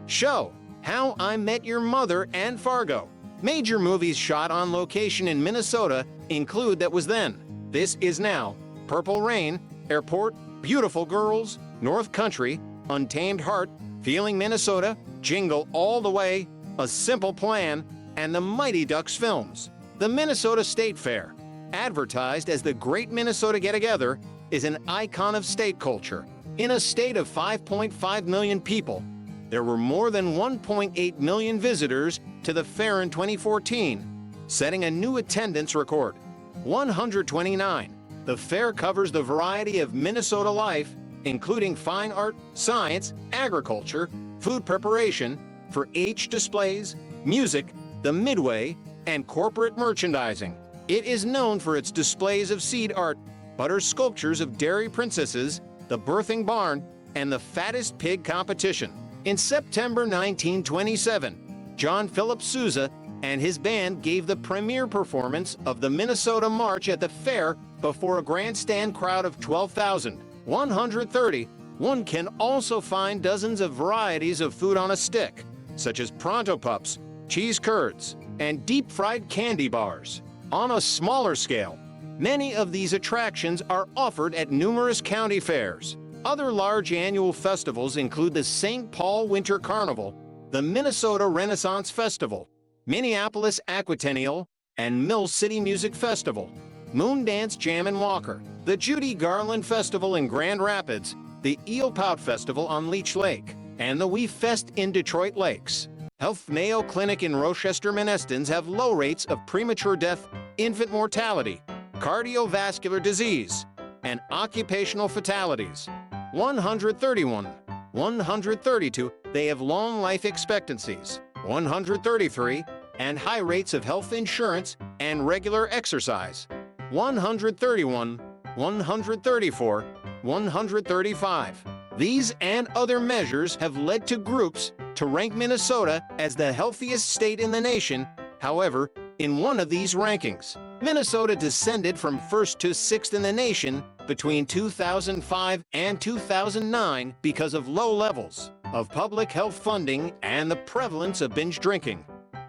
[SPEAKER 1] Show, How I Met Your Mother, and Fargo. Major movies shot on location in Minnesota include That Was Then, This Is Now, Purple Rain, Airport, Beautiful Girls, North Country, Untamed Heart, Feeling Minnesota, Jingle All the Way, A Simple Plan, and the Mighty Ducks films. The Minnesota State Fair, advertised as the Great Minnesota Get-Together, is an icon of state culture. In a state of 5.5 million people, there were more than 1.8 million visitors to the fair in 2014, setting a new attendance record, 129. The fair covers the variety of Minnesota life, including fine art, science, agriculture, food preparation, 4-H displays, music, the Midway, and corporate merchandising. It is known for its displays of seed art, butter sculptures of dairy princesses, the birthing barn, and the fattest pig competition. In September 1927, John Philip Sousa and his band gave the premiere performance of the Minnesota March at the fair before a grandstand crowd of 12,130. One can also find dozens of varieties of food on a stick, such as Pronto Pups, cheese curds, and deep-fried candy bars. On a smaller scale, many of these attractions are offered at numerous county fairs. Other large annual festivals include the St. Paul Winter Carnival, the Minnesota Renaissance Festival, Minneapolis Aquatennial, and Mill City Music Festival, Moondance Jam and Walker, the Judy Garland Festival in Grand Rapids, the Eel Pout Festival on Leech Lake, and the We Fest in Detroit Lakes. Health Mayo Clinic in Rochester, Minnesotans have low rates of premature death, infant mortality, cardiovascular disease, and occupational fatalities. 131. 132. They have long life expectancies. 133. And high rates of health insurance and regular exercise. 131. 134. 135. These and other measures have led to groups to rank Minnesota as the healthiest state in the nation. However, in one of these rankings, Minnesota descended from 1st to 6th in the nation between 2005 and 2009 because of low levels of public health funding and the prevalence of binge drinking.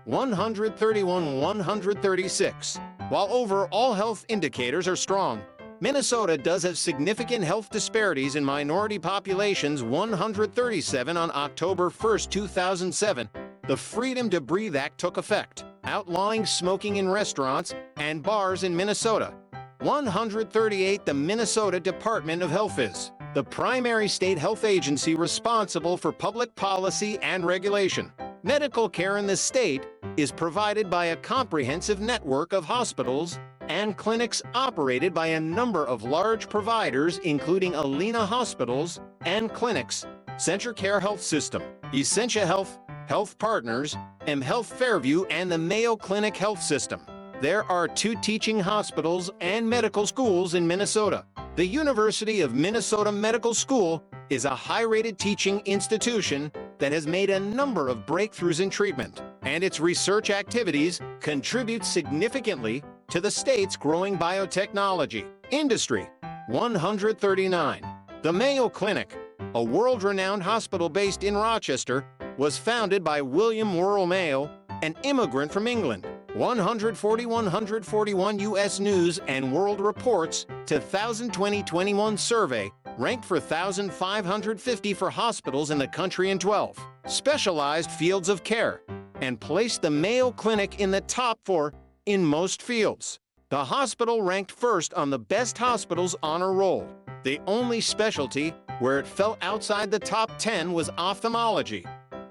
[SPEAKER 1] 131-136. While overall health indicators are strong, Minnesota does have significant health disparities in minority populations. 137 on October 1, 2007, the Freedom to Breathe Act took effect, outlawing smoking in restaurants and bars in Minnesota. 138, the Minnesota Department of Health is the primary state health agency responsible for public policy and regulation. Medical care in the state is provided by a comprehensive network of hospitals and clinics operated by a number of large providers, including Alena Hospitals and Clinics, CentraCare Health System, Essentia Health, Health Partners, mHealth Fairview, and the Mayo Clinic Health System. There are 2 teaching hospitals and medical schools in Minnesota. The University of Minnesota Medical School is a high-rated teaching institution that has made a number of breakthroughs in treatment, and its research activities contribute significantly to the state's growing biotechnology industry. 139. The Mayo Clinic, a world-renowned hospital based in Rochester, was founded by William Worrell Mayo, an immigrant from England. 141 U.S. News and World Report's 2020-21 survey ranked for 1,550 for hospitals in the country in 12 specialized fields of care, and placed the Mayo Clinic in the top 4 in most fields. The hospital ranked first on the Best Hospitals honor roll. The only specialty where it fell outside the top 10 was ophthalmology.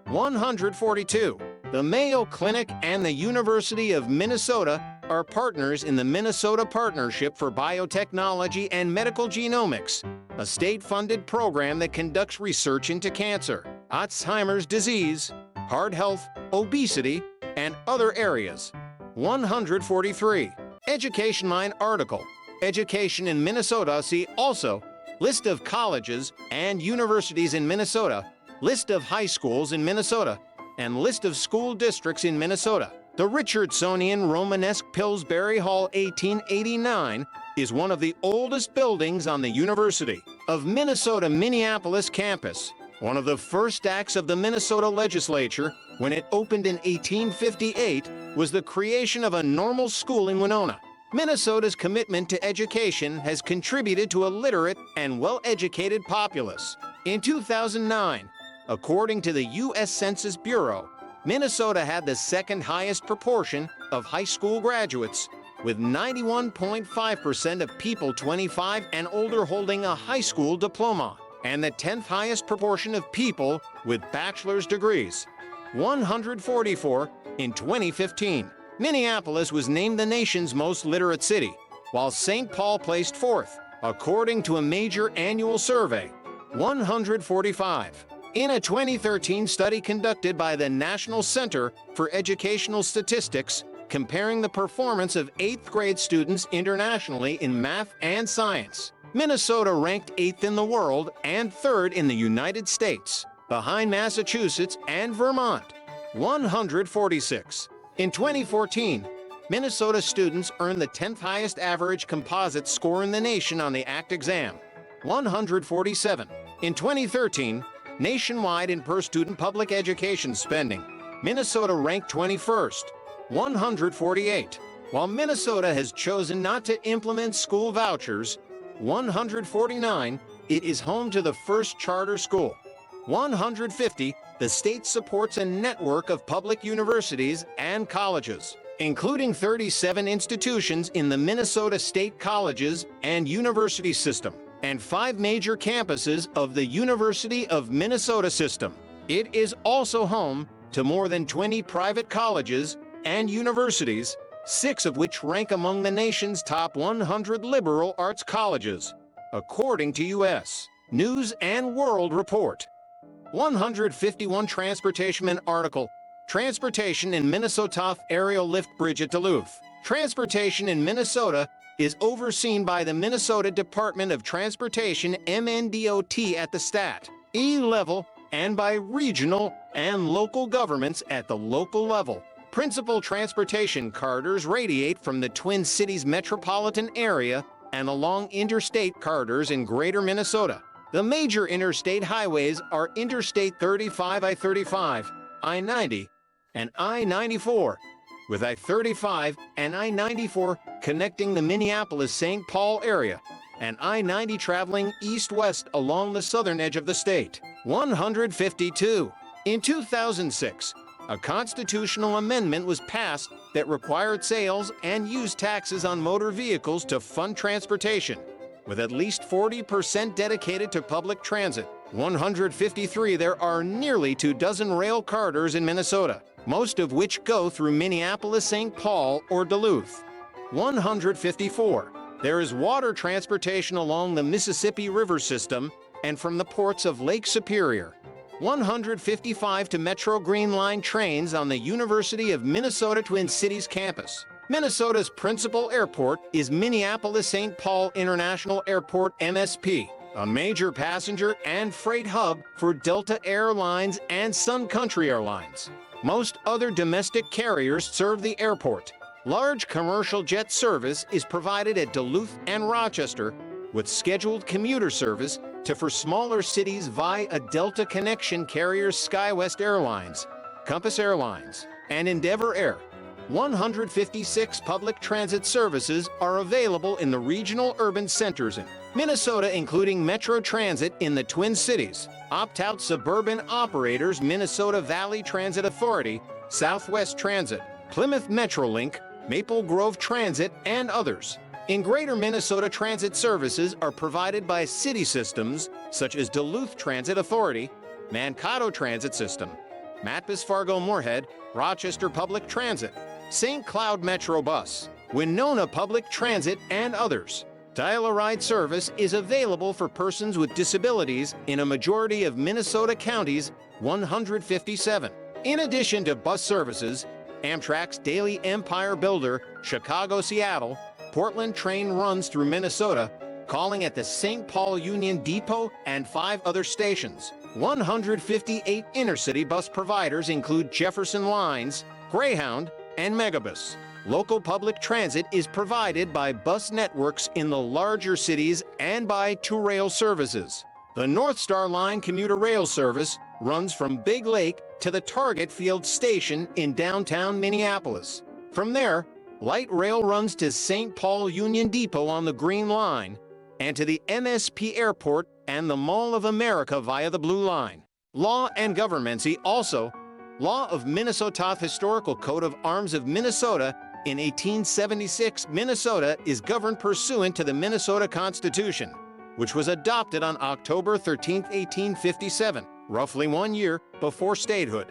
[SPEAKER 1] 142. The Mayo Clinic and the University of Minnesota are partners in the Minnesota Partnership for Biotechnology and Medical Genomics, a state-funded program that conducts research into cancer, Alzheimer's disease, heart health, obesity, and other areas. 143. Education Line article. Education in Minnesota. See also list of colleges and universities in Minnesota, list of high schools in Minnesota, and list of school districts in Minnesota. The Richardsonian Romanesque Pillsbury Hall 1889 is one of the oldest buildings on the University of Minnesota Minneapolis campus, one of the first acts of the Minnesota legislature when it opened in 1858 was the creation of a normal school in Winona. Minnesota's commitment to education has contributed to a literate and well-educated populace. In 2009, according to the U.S. Census Bureau, Minnesota had the second highest proportion of high school graduates, with 91.5% of people 25 and older holding a high school diploma, and the 10th highest proportion of people with bachelor's degrees. 144 in 2015. Minneapolis was named the nation's most literate city, while St. Paul placed 4th, according to a major annual survey. 145. In a 2013 study conducted by the National Center for Educational Statistics, comparing the performance of 8th grade students internationally in math and science, Minnesota ranked 8th in the world and 3rd in the United States, behind Massachusetts and Vermont. 146. In 2014, Minnesota students earned the 10th highest average composite score in the nation on the ACT exam. 147. In 2013, nationwide and per student public education spending, Minnesota ranked 21st. 148. While Minnesota has chosen not to implement school vouchers, 149, it is home to the first charter school. 150, the state supports a network of public universities and colleges, including 37 institutions in the Minnesota State Colleges and University System, and 5 major campuses of the University of Minnesota System. It is also home to more than 20 private colleges and universities, 6 of which rank among the nation's top 100 liberal arts colleges, according to U.S. News and World Report. 151 Transportation article. Transportation in Minnesota. Aerial lift bridge at Duluth. Transportation in Minnesota is overseen by the Minnesota Department of Transportation MNDOT at the stat E level and by regional and local governments at the local level. Principal transportation corridors radiate from the Twin Cities metropolitan area and along interstate corridors in greater Minnesota. The major interstate highways are Interstate 35, I-35, I-90, and I-94, with I-35 and I-94 connecting the Minneapolis-St. Paul area, and I-90 traveling east-west along the southern edge of the state. 152. In 2006, a constitutional amendment was passed that required sales and use taxes on motor vehicles to fund transportation. with at least 40% dedicated to public transit. 153, there are nearly 24 rail corridors in Minnesota, most of which go through Minneapolis, St. Paul, or Duluth. 154, there is water transportation along the Mississippi River system and from the ports of Lake Superior. 155 to Metro Green Line trains on the University of Minnesota Twin Cities campus. Minnesota's principal airport is Minneapolis-St. Paul International Airport, MSP, a major passenger and freight hub for Delta Airlines and Sun Country Airlines. Most other domestic carriers serve the airport. Large commercial jet service is provided at Duluth and Rochester, with scheduled commuter service for smaller cities via Delta connection carriers SkyWest Airlines, Compass Airlines, and Endeavor Air. 156 public transit services are available in the regional urban centers in Minnesota, including Metro Transit in the Twin Cities, opt-out suburban operators Minnesota Valley Transit Authority, Southwest Transit, Plymouth Metrolink, Maple Grove Transit, and others. In Greater Minnesota, transit services are provided by city systems such as Duluth Transit Authority, Mankato Transit System, Matpis-Fargo-Moorhead, Rochester Public Transit, St. Cloud Metro Bus, Winona Public Transit, and others. Dial-a-ride service is available for persons with disabilities in a majority of Minnesota counties, 157. In addition to bus services, Amtrak's Daily Empire Builder, Chicago-Seattle, Portland train runs through Minnesota, calling at the St. Paul Union Depot and 5 other stations. 158 intercity bus providers include Jefferson Lines, Greyhound, and Megabus. Local public transit is provided by bus networks in the larger cities and by 2-rail services. The North Star Line commuter rail service runs from Big Lake to the Target Field Station in downtown Minneapolis. From there, light rail runs to St. Paul Union Depot on the Green Line and to the MSP Airport and the Mall of America via the Blue Line. Law and governmency also. Law of Minnesota Historical Coat of Arms of Minnesota. In 1876, Minnesota is governed pursuant to the Minnesota Constitution, which was adopted on October 13, 1857, roughly 1 year before statehood.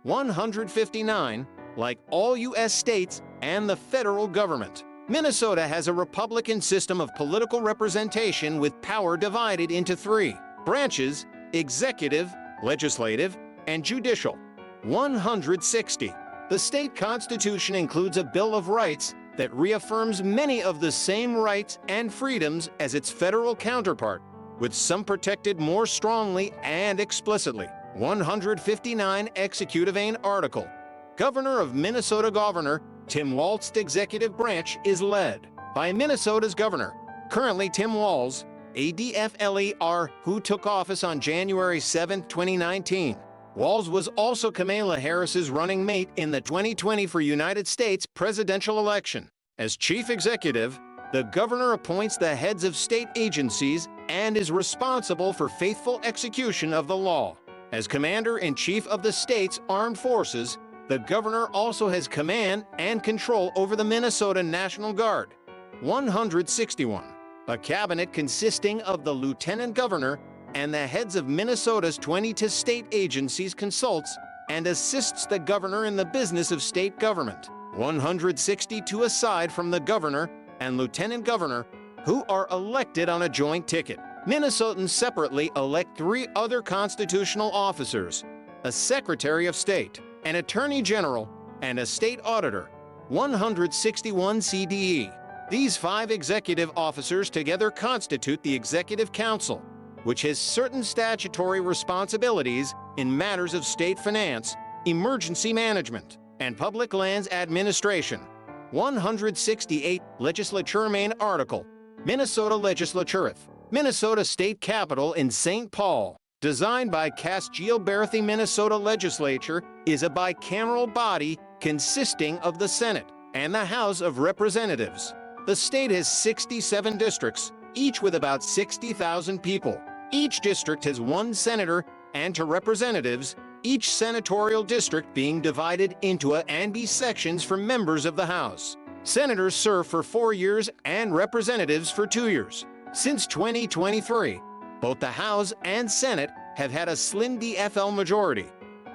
[SPEAKER 1] 159, like all U.S. states and the federal government, Minnesota has a republican system of political representation with power divided into 3 branches: executive, legislative, and judicial. 160. The state constitution includes a Bill of Rights that reaffirms many of the same rights and freedoms as its federal counterpart, with some protected more strongly and explicitly. 159. Executive Article. Governor of Minnesota. Governor Tim Walz's executive branch is led by Minnesota's governor, currently Tim Walz, ADFLER, who took office on January 7, 2019. Walz was also Kamala Harris's running mate in the 2020 for United States presidential election. As chief executive, the governor appoints the heads of state agencies and is responsible for faithful execution of the law. As commander-in-chief of the state's armed forces, the governor also has command and control over the Minnesota National Guard. 161. A cabinet consisting of the lieutenant governor and the heads of Minnesota's 22 state agencies consults and assists the governor in the business of state government. 162. Aside from the governor and lieutenant governor, who are elected on a joint ticket, Minnesotans separately elect 3 other constitutional officers: a Secretary of State, an Attorney General, and a state auditor. 161. CDE. These 5 executive officers together constitute the Executive Council, which has certain statutory responsibilities in matters of state finance, emergency management, and public lands administration. 168. Legislature. Main article. Minnesota Legislature. Minnesota State Capitol in St. Paul, designed by Cass-Gilberthy. Minnesota Legislature is a bicameral body consisting of the Senate and the House of Representatives. The state has 67 districts, each with about 60,000 people. Each district has 1 senator and 2 representatives, each senatorial district being divided into A and B sections for members of the House. Senators serve for 4 years and representatives for 2 years. Since 2023, both the House and Senate have had a slim DFL majority.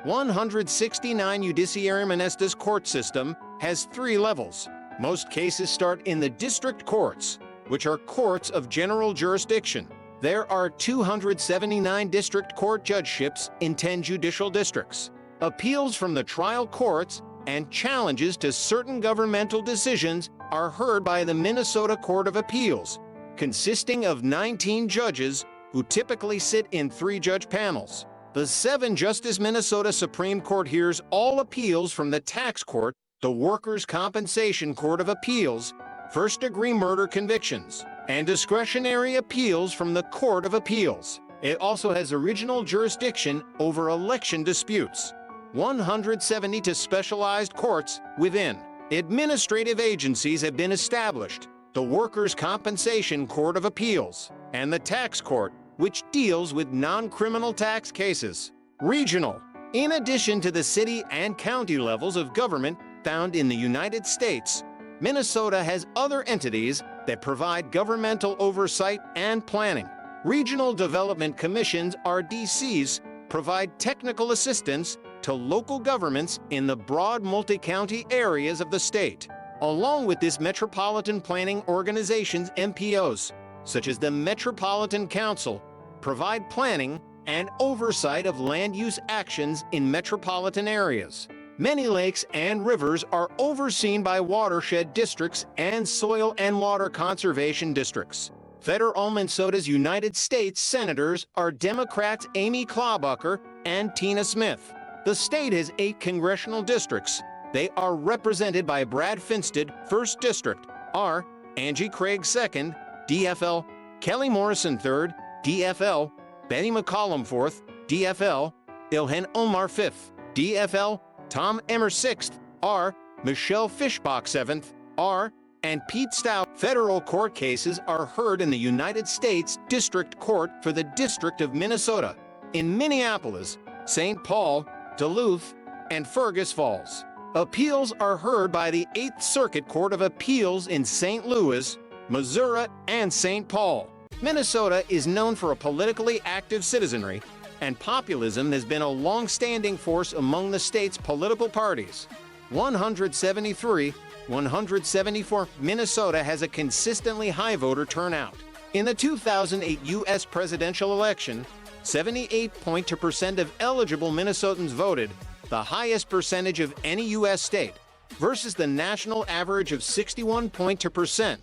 [SPEAKER 1] 169 Judiciary Monestas court system has 3 levels. Most cases start in the district courts, which are courts of general jurisdiction. There are 279 district court judgeships in 10 judicial districts. Appeals from the trial courts and challenges to certain governmental decisions are heard by the Minnesota Court of Appeals, consisting of 19 judges who typically sit in 3-judge panels. The 7-justice Minnesota Supreme Court hears all appeals from the tax court, the Workers' Compensation Court of Appeals, first-degree murder convictions, and discretionary appeals from the Court of Appeals. It also has original jurisdiction over election disputes. 172 specialized courts within. Administrative agencies have been established: the Workers' Compensation Court of Appeals and the Tax Court, which deals with non-criminal tax cases. Regional. In addition to the city and county levels of government found in the United States, Minnesota has other entities that provide governmental oversight and planning. Regional Development Commissions, RDCs, provide technical assistance to local governments in the broad multi-county areas of the state. Along with this, metropolitan planning organizations, MPOs, such as the Metropolitan Council, provide planning and oversight of land use actions in metropolitan areas. Many lakes and rivers are overseen by watershed districts and soil and water conservation districts. Federal Minnesota's United States Senators are Democrats Amy Klobuchar and Tina Smith. The state has 8 congressional districts. They are represented by Brad Finstad, 1st District, R. Angie Craig, 2nd, DFL, Kelly Morrison, 3rd, DFL, Betty McCollum, 4th, DFL, Ilhan Omar, 5th, DFL, Tom Emmer, 6th, R. Michelle Fishbach, 7th, R. and Pete Stout. Federal court cases are heard in the United States District Court for the District of Minnesota, in Minneapolis, St. Paul, Duluth, and Fergus Falls. Appeals are heard by the 8th Circuit Court of Appeals in St. Louis, Missouri, and St. Paul. Minnesota is known for a politically active citizenry, and populism has been a long-standing force among the state's political parties. 174, Minnesota has a consistently high voter turnout. In the 2008 U.S. presidential election, 78.2% of eligible Minnesotans voted, the highest percentage of any U.S. state, versus the national average of 61.2%.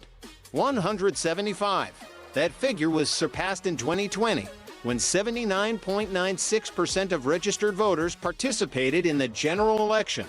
[SPEAKER 1] 175. That figure was surpassed in 2020, when 79.96% of registered voters participated in the general election.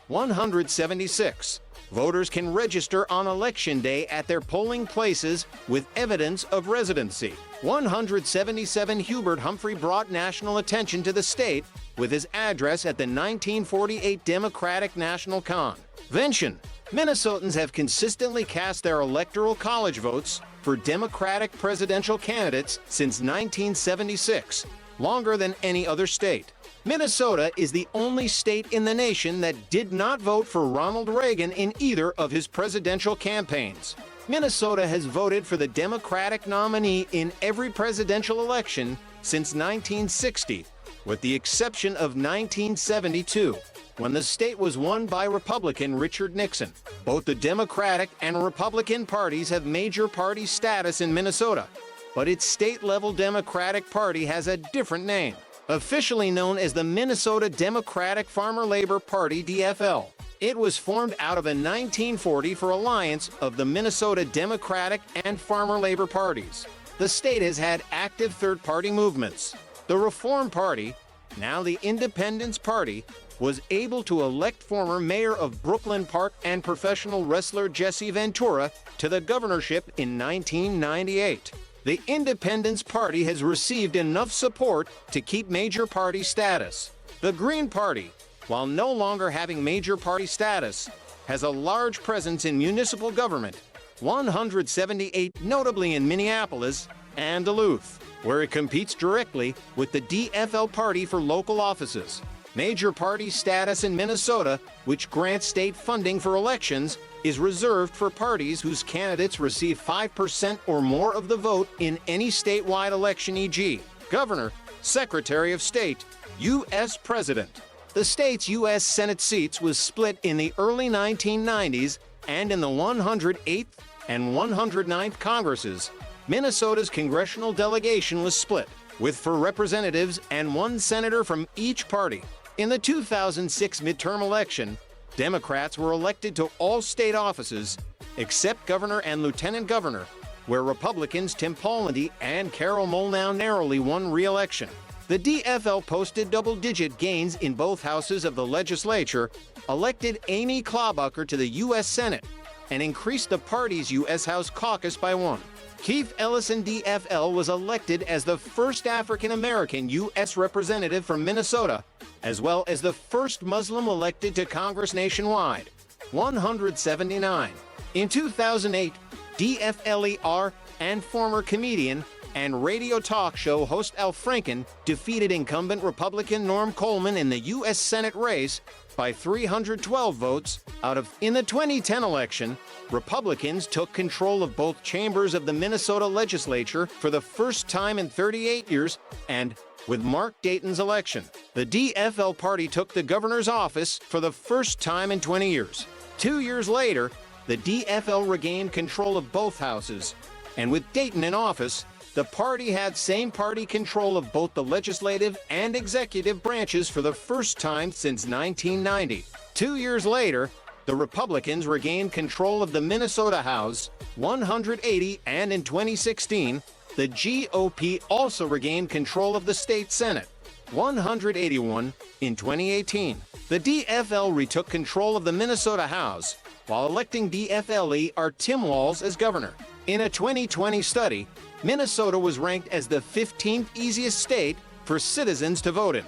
[SPEAKER 1] 176. Voters can register on Election Day at their polling places with evidence of residency. 177. Hubert Humphrey brought national attention to the state with his address at the 1948 Democratic National Convention. Minnesotans have consistently cast their electoral college votes for Democratic presidential candidates since 1976, longer than any other state. Minnesota is the only state in the nation that did not vote for Ronald Reagan in either of his presidential campaigns. Minnesota has voted for the Democratic nominee in every presidential election since 1960, with the exception of 1972, when the state was won by Republican Richard Nixon. Both the Democratic and Republican parties have major party status in Minnesota, but its state-level Democratic Party has a different name. Officially known as the Minnesota Democratic Farmer-Labor Party, DFL. It was formed out of a 1944 alliance of the Minnesota Democratic and Farmer-Labor parties. The state has had active third-party movements. The Reform Party, now the Independence Party, was able to elect former mayor of Brooklyn Park and professional wrestler Jesse Ventura to the governorship in 1998. The Independence Party has received enough support to keep major party status. The Green Party, while no longer having major party status, has a large presence in municipal government, 178 notably in Minneapolis and Duluth, where it competes directly with the DFL Party for local offices. Major party status in Minnesota, which grants state funding for elections, is reserved for parties whose candidates receive 5% or more of the vote in any statewide election, e.g., governor, secretary of state, U.S. president. The state's U.S. Senate seats was split in the early 1990s, and in the 108th and 109th Congresses, Minnesota's congressional delegation was split, with 4 representatives and 1 senator from each party. In the 2006 midterm election, Democrats were elected to all state offices except governor and lieutenant governor, where Republicans Tim Pawlenty and Carol Molnow narrowly won re-election. The DFL posted double-digit gains in both houses of the legislature, elected Amy Klobuchar to the U.S. Senate, and increased the party's U.S. House caucus by 1. Keith Ellison DFL was elected as the first African-American U.S. representative from Minnesota, as well as the first Muslim elected to Congress nationwide. 179. In 2008, DFLER and former comedian and radio talk show host Al Franken defeated incumbent Republican Norm Coleman in the U.S. Senate race by 312 votes out of. In the 2010 election, Republicans took control of both chambers of the Minnesota legislature for the first time in 38 years, and with Mark Dayton's election, the DFL party took the governor's office for the first time in 20 years. 2 years later, the DFL regained control of both houses, and with Dayton in office, the party had same party control of both the legislative and executive branches for the first time since 1990. 2 years later, the Republicans regained control of the Minnesota House, 180, and in 2016, the GOP also regained control of the state Senate, 181, in 2018. The DFL retook control of the Minnesota House, while electing DFLE Tim Walz as governor. In a 2020 study, Minnesota was ranked as the 15th easiest state for citizens to vote in.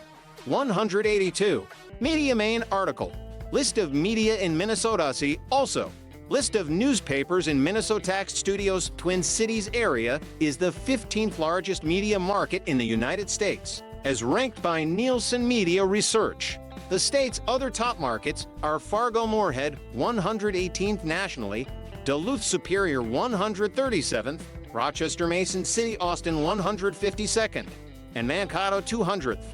[SPEAKER 1] 182. Media main article. List of media in Minnesota. See also. List of newspapers in Minnesotax Studios Twin Cities area is the 15th largest media market in the United States, as ranked by Nielsen Media Research. The state's other top markets are Fargo-Moorhead, 118th nationally, Duluth Superior, 137th, Rochester Mason City Austin, 152nd, and Mankato, 200th.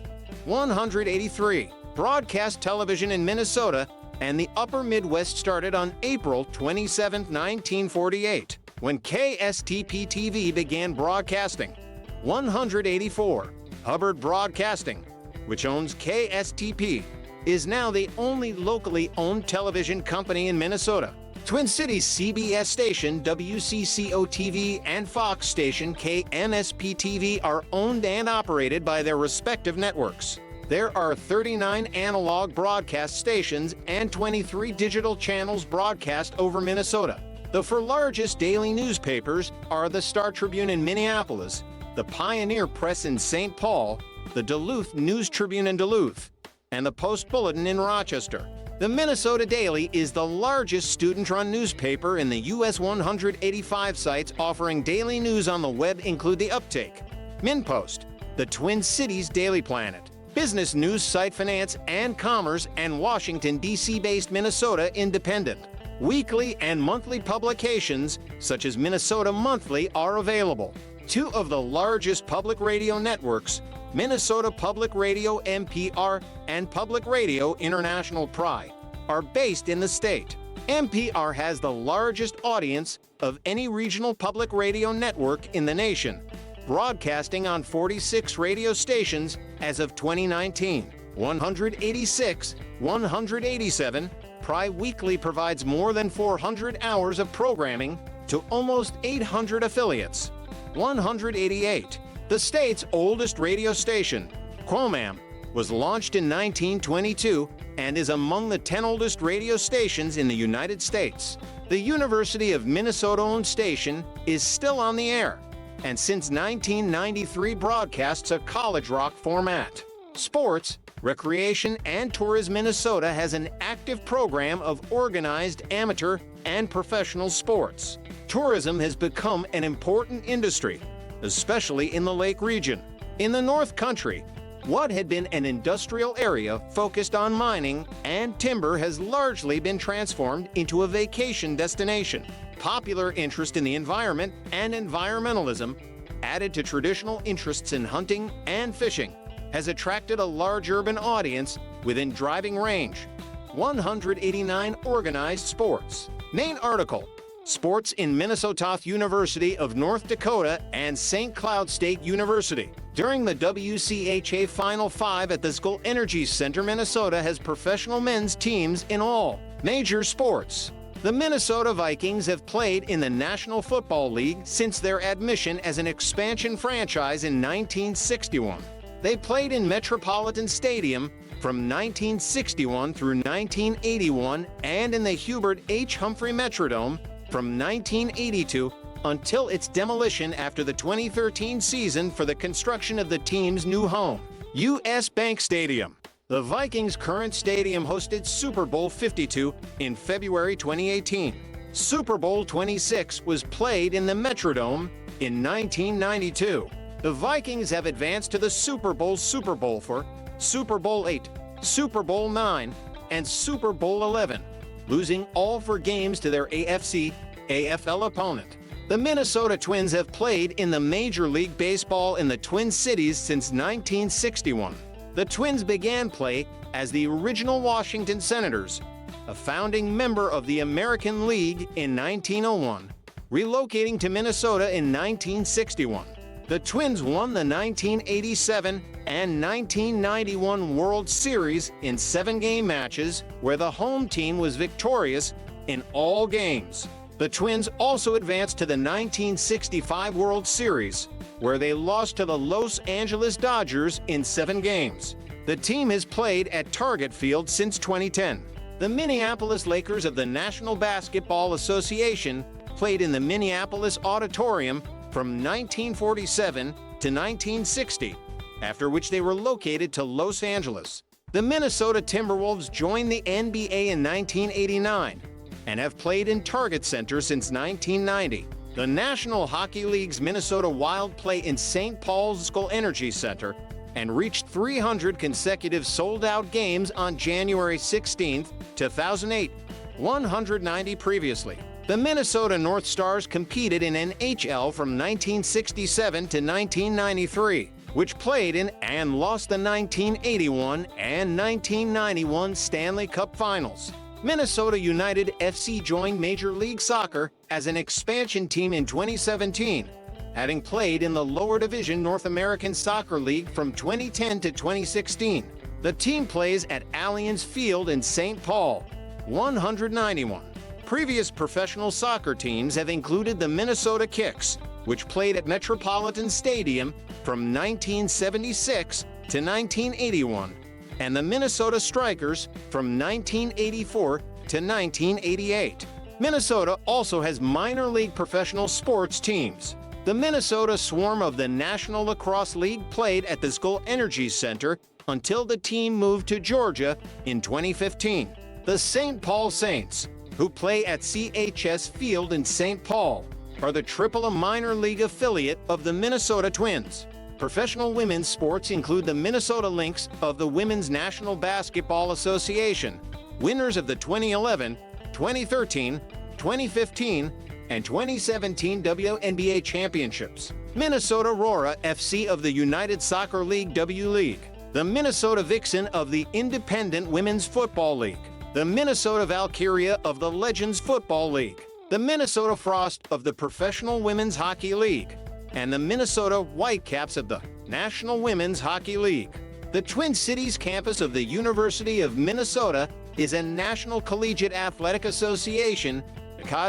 [SPEAKER 1] 183. Broadcast television in Minnesota and the Upper Midwest started on April 27, 1948, when KSTP-TV began broadcasting. 184. Hubbard Broadcasting, which owns KSTP, is now the only locally owned television company in Minnesota. Twin Cities CBS station WCCO-TV and Fox station KNSP-TV are owned and operated by their respective networks. There are 39 analog broadcast stations and 23 digital channels broadcast over Minnesota. The 4 largest daily newspapers are the Star Tribune in Minneapolis, the Pioneer Press in St. Paul, the Duluth News Tribune in Duluth, and the Post Bulletin in Rochester. The Minnesota Daily is the largest student-run newspaper in the U.S. 185 sites offering daily news on the web include the Uptake, MinPost, the Twin Cities Daily Planet, business news site Finance and Commerce, and Washington, D.C.-based Minnesota Independent. Weekly and monthly publications, such as Minnesota Monthly, are available. 2 of the largest public radio networks, Minnesota Public Radio NPR and Public Radio International PRI, are based in the state. NPR has the largest audience of any regional public radio network in the nation, broadcasting on 46 radio stations as of 2019. 186, 187, PRI Weekly provides more than 400 hours of programming to almost 800 affiliates. 188. The state's oldest radio station, Quomam, was launched in 1922 and is among the 10 oldest radio stations in the United States. The University of Minnesota-owned station is still on the air, and since 1993 broadcasts a college rock format. Sports, Recreation, and Tourism Minnesota has an active program of organized amateur and professional sports. Tourism has become an important industry, especially in the Lake region. In the North Country, What had been an industrial area focused on mining and timber has largely been transformed into a vacation destination. Popular interest in the environment and environmentalism, added to traditional interests in hunting and fishing, has attracted a large urban audience within driving range. 189 organized sports. Main article: Sports in Minnesota University of North Dakota and St. Cloud State University. During the WCHA Final Five at the School Energy Center, Minnesota has professional men's teams in all major sports. The Minnesota Vikings have played in the National Football League since their admission as an expansion franchise in 1961. They played in Metropolitan Stadium from 1961 through 1981 and in the Hubert H. Humphrey Metrodome from 1982 until its demolition after the 2013 season for the construction of the team's new home, U.S. Bank Stadium. The Vikings' current stadium hosted Super Bowl 52 in February 2018. Super Bowl 26 was played in the Metrodome in 1992. The Vikings have advanced to the Super Bowl for Super Bowl 8, Super Bowl 9, and Super Bowl 11, losing all four games to their AFL opponent. The Minnesota Twins have played in the Major League Baseball in the Twin Cities since 1961. The Twins began play as the original Washington Senators, a founding member of the American League in 1901, relocating to Minnesota in 1961. The Twins won the 1987 and 1991 World Series in 7-game matches, where the home team was victorious in all games. The Twins also advanced to the 1965 World Series, where they lost to the Los Angeles Dodgers in 7 games. The team has played at Target Field since 2010. The Minneapolis Lakers of the National Basketball Association played in the Minneapolis Auditorium from 1947 to 1960, after which they were located to Los Angeles. The Minnesota Timberwolves joined the NBA in 1989 and have played in Target Center since 1990. The National Hockey League's Minnesota Wild play in St. Paul's School Energy Center and reached 300 consecutive sold-out games on January 16, 2008, 190 previously. The Minnesota North Stars competed in NHL from 1967 to 1993, which played in and lost the 1981 and 1991 Stanley Cup Finals. Minnesota United FC joined Major League Soccer as an expansion team in 2017, having played in the lower division North American Soccer League from 2010 to 2016. The team plays at Allianz Field in St. Paul, 191. Previous professional soccer teams have included the Minnesota Kicks, which played at Metropolitan Stadium from 1976 to 1981, and the Minnesota Strikers from 1984 to 1988. Minnesota also has minor league professional sports teams. The Minnesota Swarm of the National Lacrosse League played at the School Energy Center until the team moved to Georgia in 2015. The St. Paul Saints, who play at CHS Field in St. Paul, are the AAA minor league affiliate of the Minnesota Twins. Professional women's sports include the Minnesota Lynx of the Women's National Basketball Association, winners of the 2011, 2013, 2015, and 2017 WNBA championships. Minnesota Aurora FC of the United Soccer League W League, the Minnesota Vixen of the Independent Women's Football League, the Minnesota Valkyria of the Legends Football League, the Minnesota Frost of the Professional Women's Hockey League, and the Minnesota Whitecaps of the National Women's Hockey League. The Twin Cities campus of the University of Minnesota is a National Collegiate Athletic Association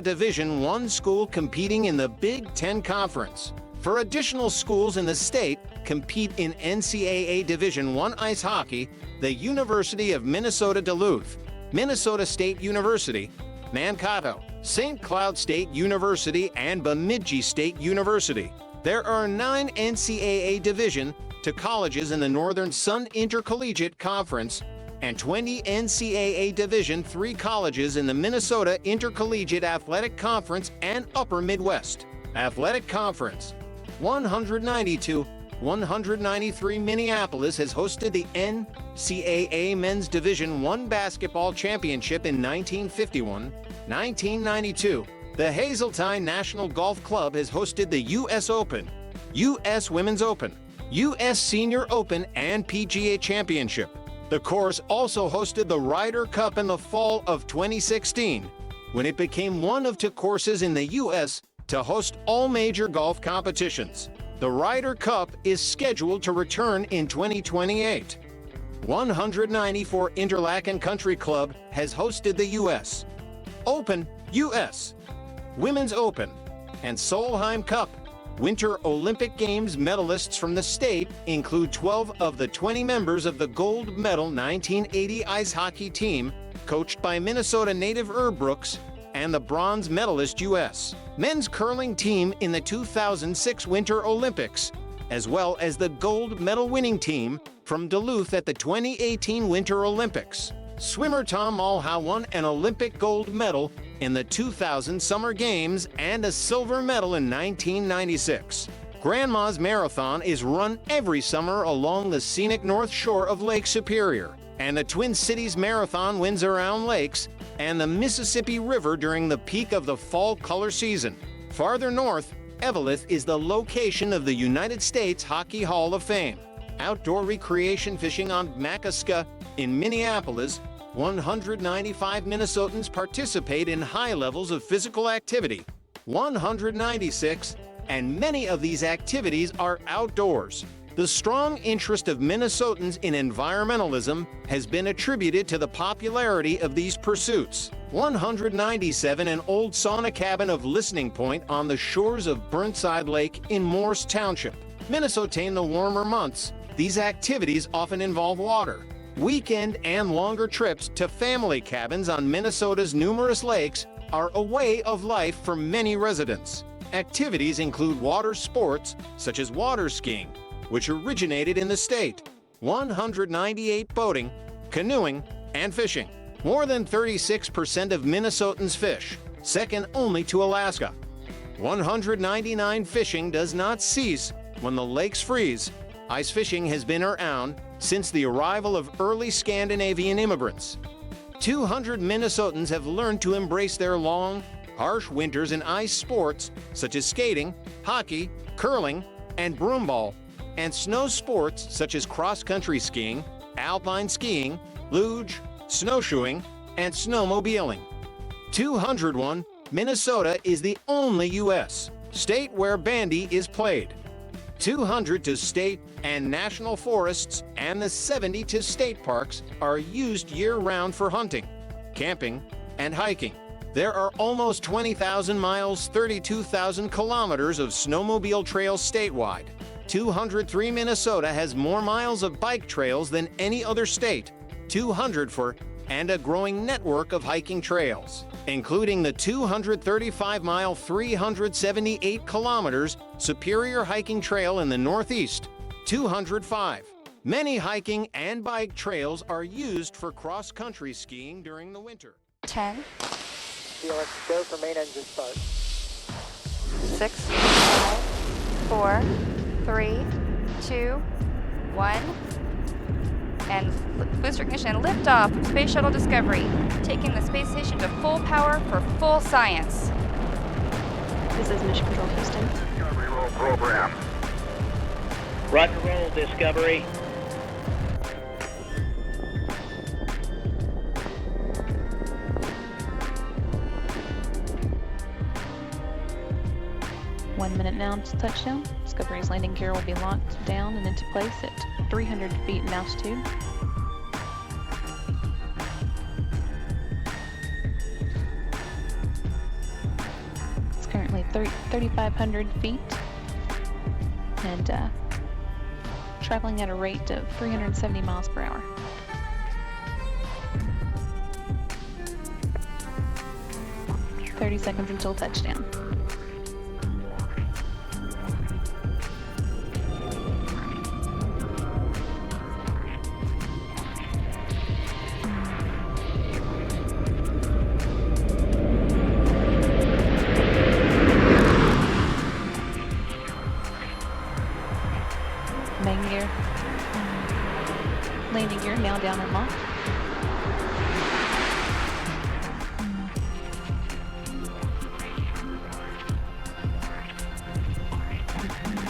[SPEAKER 1] Division I school competing in the Big Ten Conference. For additional schools in the state compete in NCAA Division I ice hockey, the University of Minnesota Duluth, Minnesota State University, Mankato, St. Cloud State University, and Bemidji State University. There are 9 NCAA Division II colleges in the Northern Sun Intercollegiate Conference and 20 NCAA Division III colleges in the Minnesota Intercollegiate Athletic Conference and Upper Midwest Athletic Conference. 192 193 Minneapolis has hosted the NCAA Men's Division I Basketball Championship in 1951. 1992, the Hazeltine National Golf Club has hosted the U.S. Open, U.S. Women's Open, U.S. Senior Open, and PGA Championship. The course also hosted the Ryder Cup in the fall of 2016, when it became one of two courses in the U.S. to host all major golf competitions. The Ryder Cup is scheduled to return in 2028. 194 Interlaken Country Club has hosted the U.S. Open, U.S. Women's Open, and Solheim Cup. Winter Olympic Games medalists from the state include 12 of the 20 members of the gold medal 1980 ice hockey team, coached by Minnesota native Herb Brooks, and the bronze medalist U.S. men's curling team in the 2006 Winter Olympics, as well as the gold medal winning team from Duluth at the 2018 Winter Olympics. Swimmer Tom Mulhau won an Olympic gold medal in the 2000 Summer Games and a silver medal in 1996. Grandma's Marathon is run every summer along the scenic north shore of Lake Superior, and the Twin Cities Marathon winds around lakes and the Mississippi River during the peak of the fall color season. Farther north, Eveleth is the location of the United States Hockey Hall of Fame. Outdoor recreation fishing on Makaska in Minneapolis, 195 Minnesotans participate in high levels of physical activity. 196, and many of these activities are outdoors. The strong interest of Minnesotans in environmentalism has been attributed to the popularity of these pursuits. 197, an old sauna cabin of Listening Point on the shores of Burnside Lake in Morse Township. Minnesota in the warmer months, these activities often involve water. Weekend and longer trips to family cabins on Minnesota's numerous lakes are a way of life for many residents. Activities include water sports, such as water skiing, which originated in the state, 198 boating, canoeing, and fishing. More than 36% of Minnesotans fish, second only to Alaska. 199 fishing does not cease when the lakes freeze. Ice fishing has been around since the arrival of early Scandinavian immigrants. 200 Minnesotans have learned to embrace their long, harsh winters in ice sports such as skating, hockey, curling, and broomball, and snow sports such as cross-country skiing, alpine skiing, luge, snowshoeing, and snowmobiling. 201, Minnesota is the only U.S. state where bandy is played. 200 to state and national forests and the 70 to state parks are used year-round for hunting, camping, and hiking. There are almost 20,000 miles, 32,000 kilometers of snowmobile trails statewide. 203, Minnesota has more miles of bike trails than any other state, 200 for, and a growing network of hiking trails, including the 235-mile, 378 kilometers Superior Hiking Trail in the Northeast, 205. Many hiking and bike trails are used for cross-country skiing during the winter.
[SPEAKER 2] 10.
[SPEAKER 3] Let's go for main engine start.
[SPEAKER 2] 6, 5, 4, 3, 2, 1. And booster ignition liftoff of Space Shuttle Discovery, taking the space station to full power for full science.
[SPEAKER 4] This is Mission Control Houston.
[SPEAKER 5] Discovery roll program.
[SPEAKER 3] Roger roll, Discovery.
[SPEAKER 4] One minute now to touchdown. Discovery's landing gear will be locked down and into place at 300 feet in altitude. It's currently 3,500 feet and traveling at a rate of 370 miles per hour. "30 seconds until touchdown.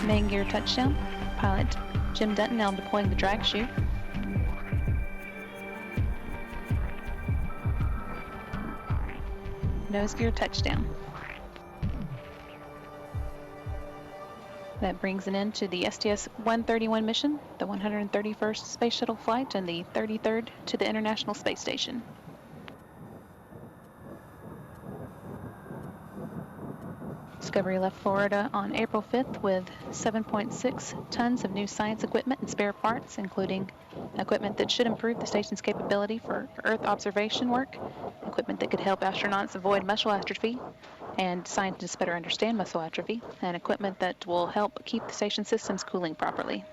[SPEAKER 4] Main gear touchdown. Pilot Jim Dutton now deploying the drag chute. Nose gear touchdown. That brings an end to the STS-131 mission, the 131st Space Shuttle flight, and the 33rd to the International Space Station. Discovery left Florida on April 5th with 7.6 tons of new science equipment and spare parts, including equipment that should improve the station's capability for Earth observation work, equipment that could help astronauts avoid muscle atrophy and scientists better understand muscle atrophy, and equipment that will help keep the station systems cooling properly.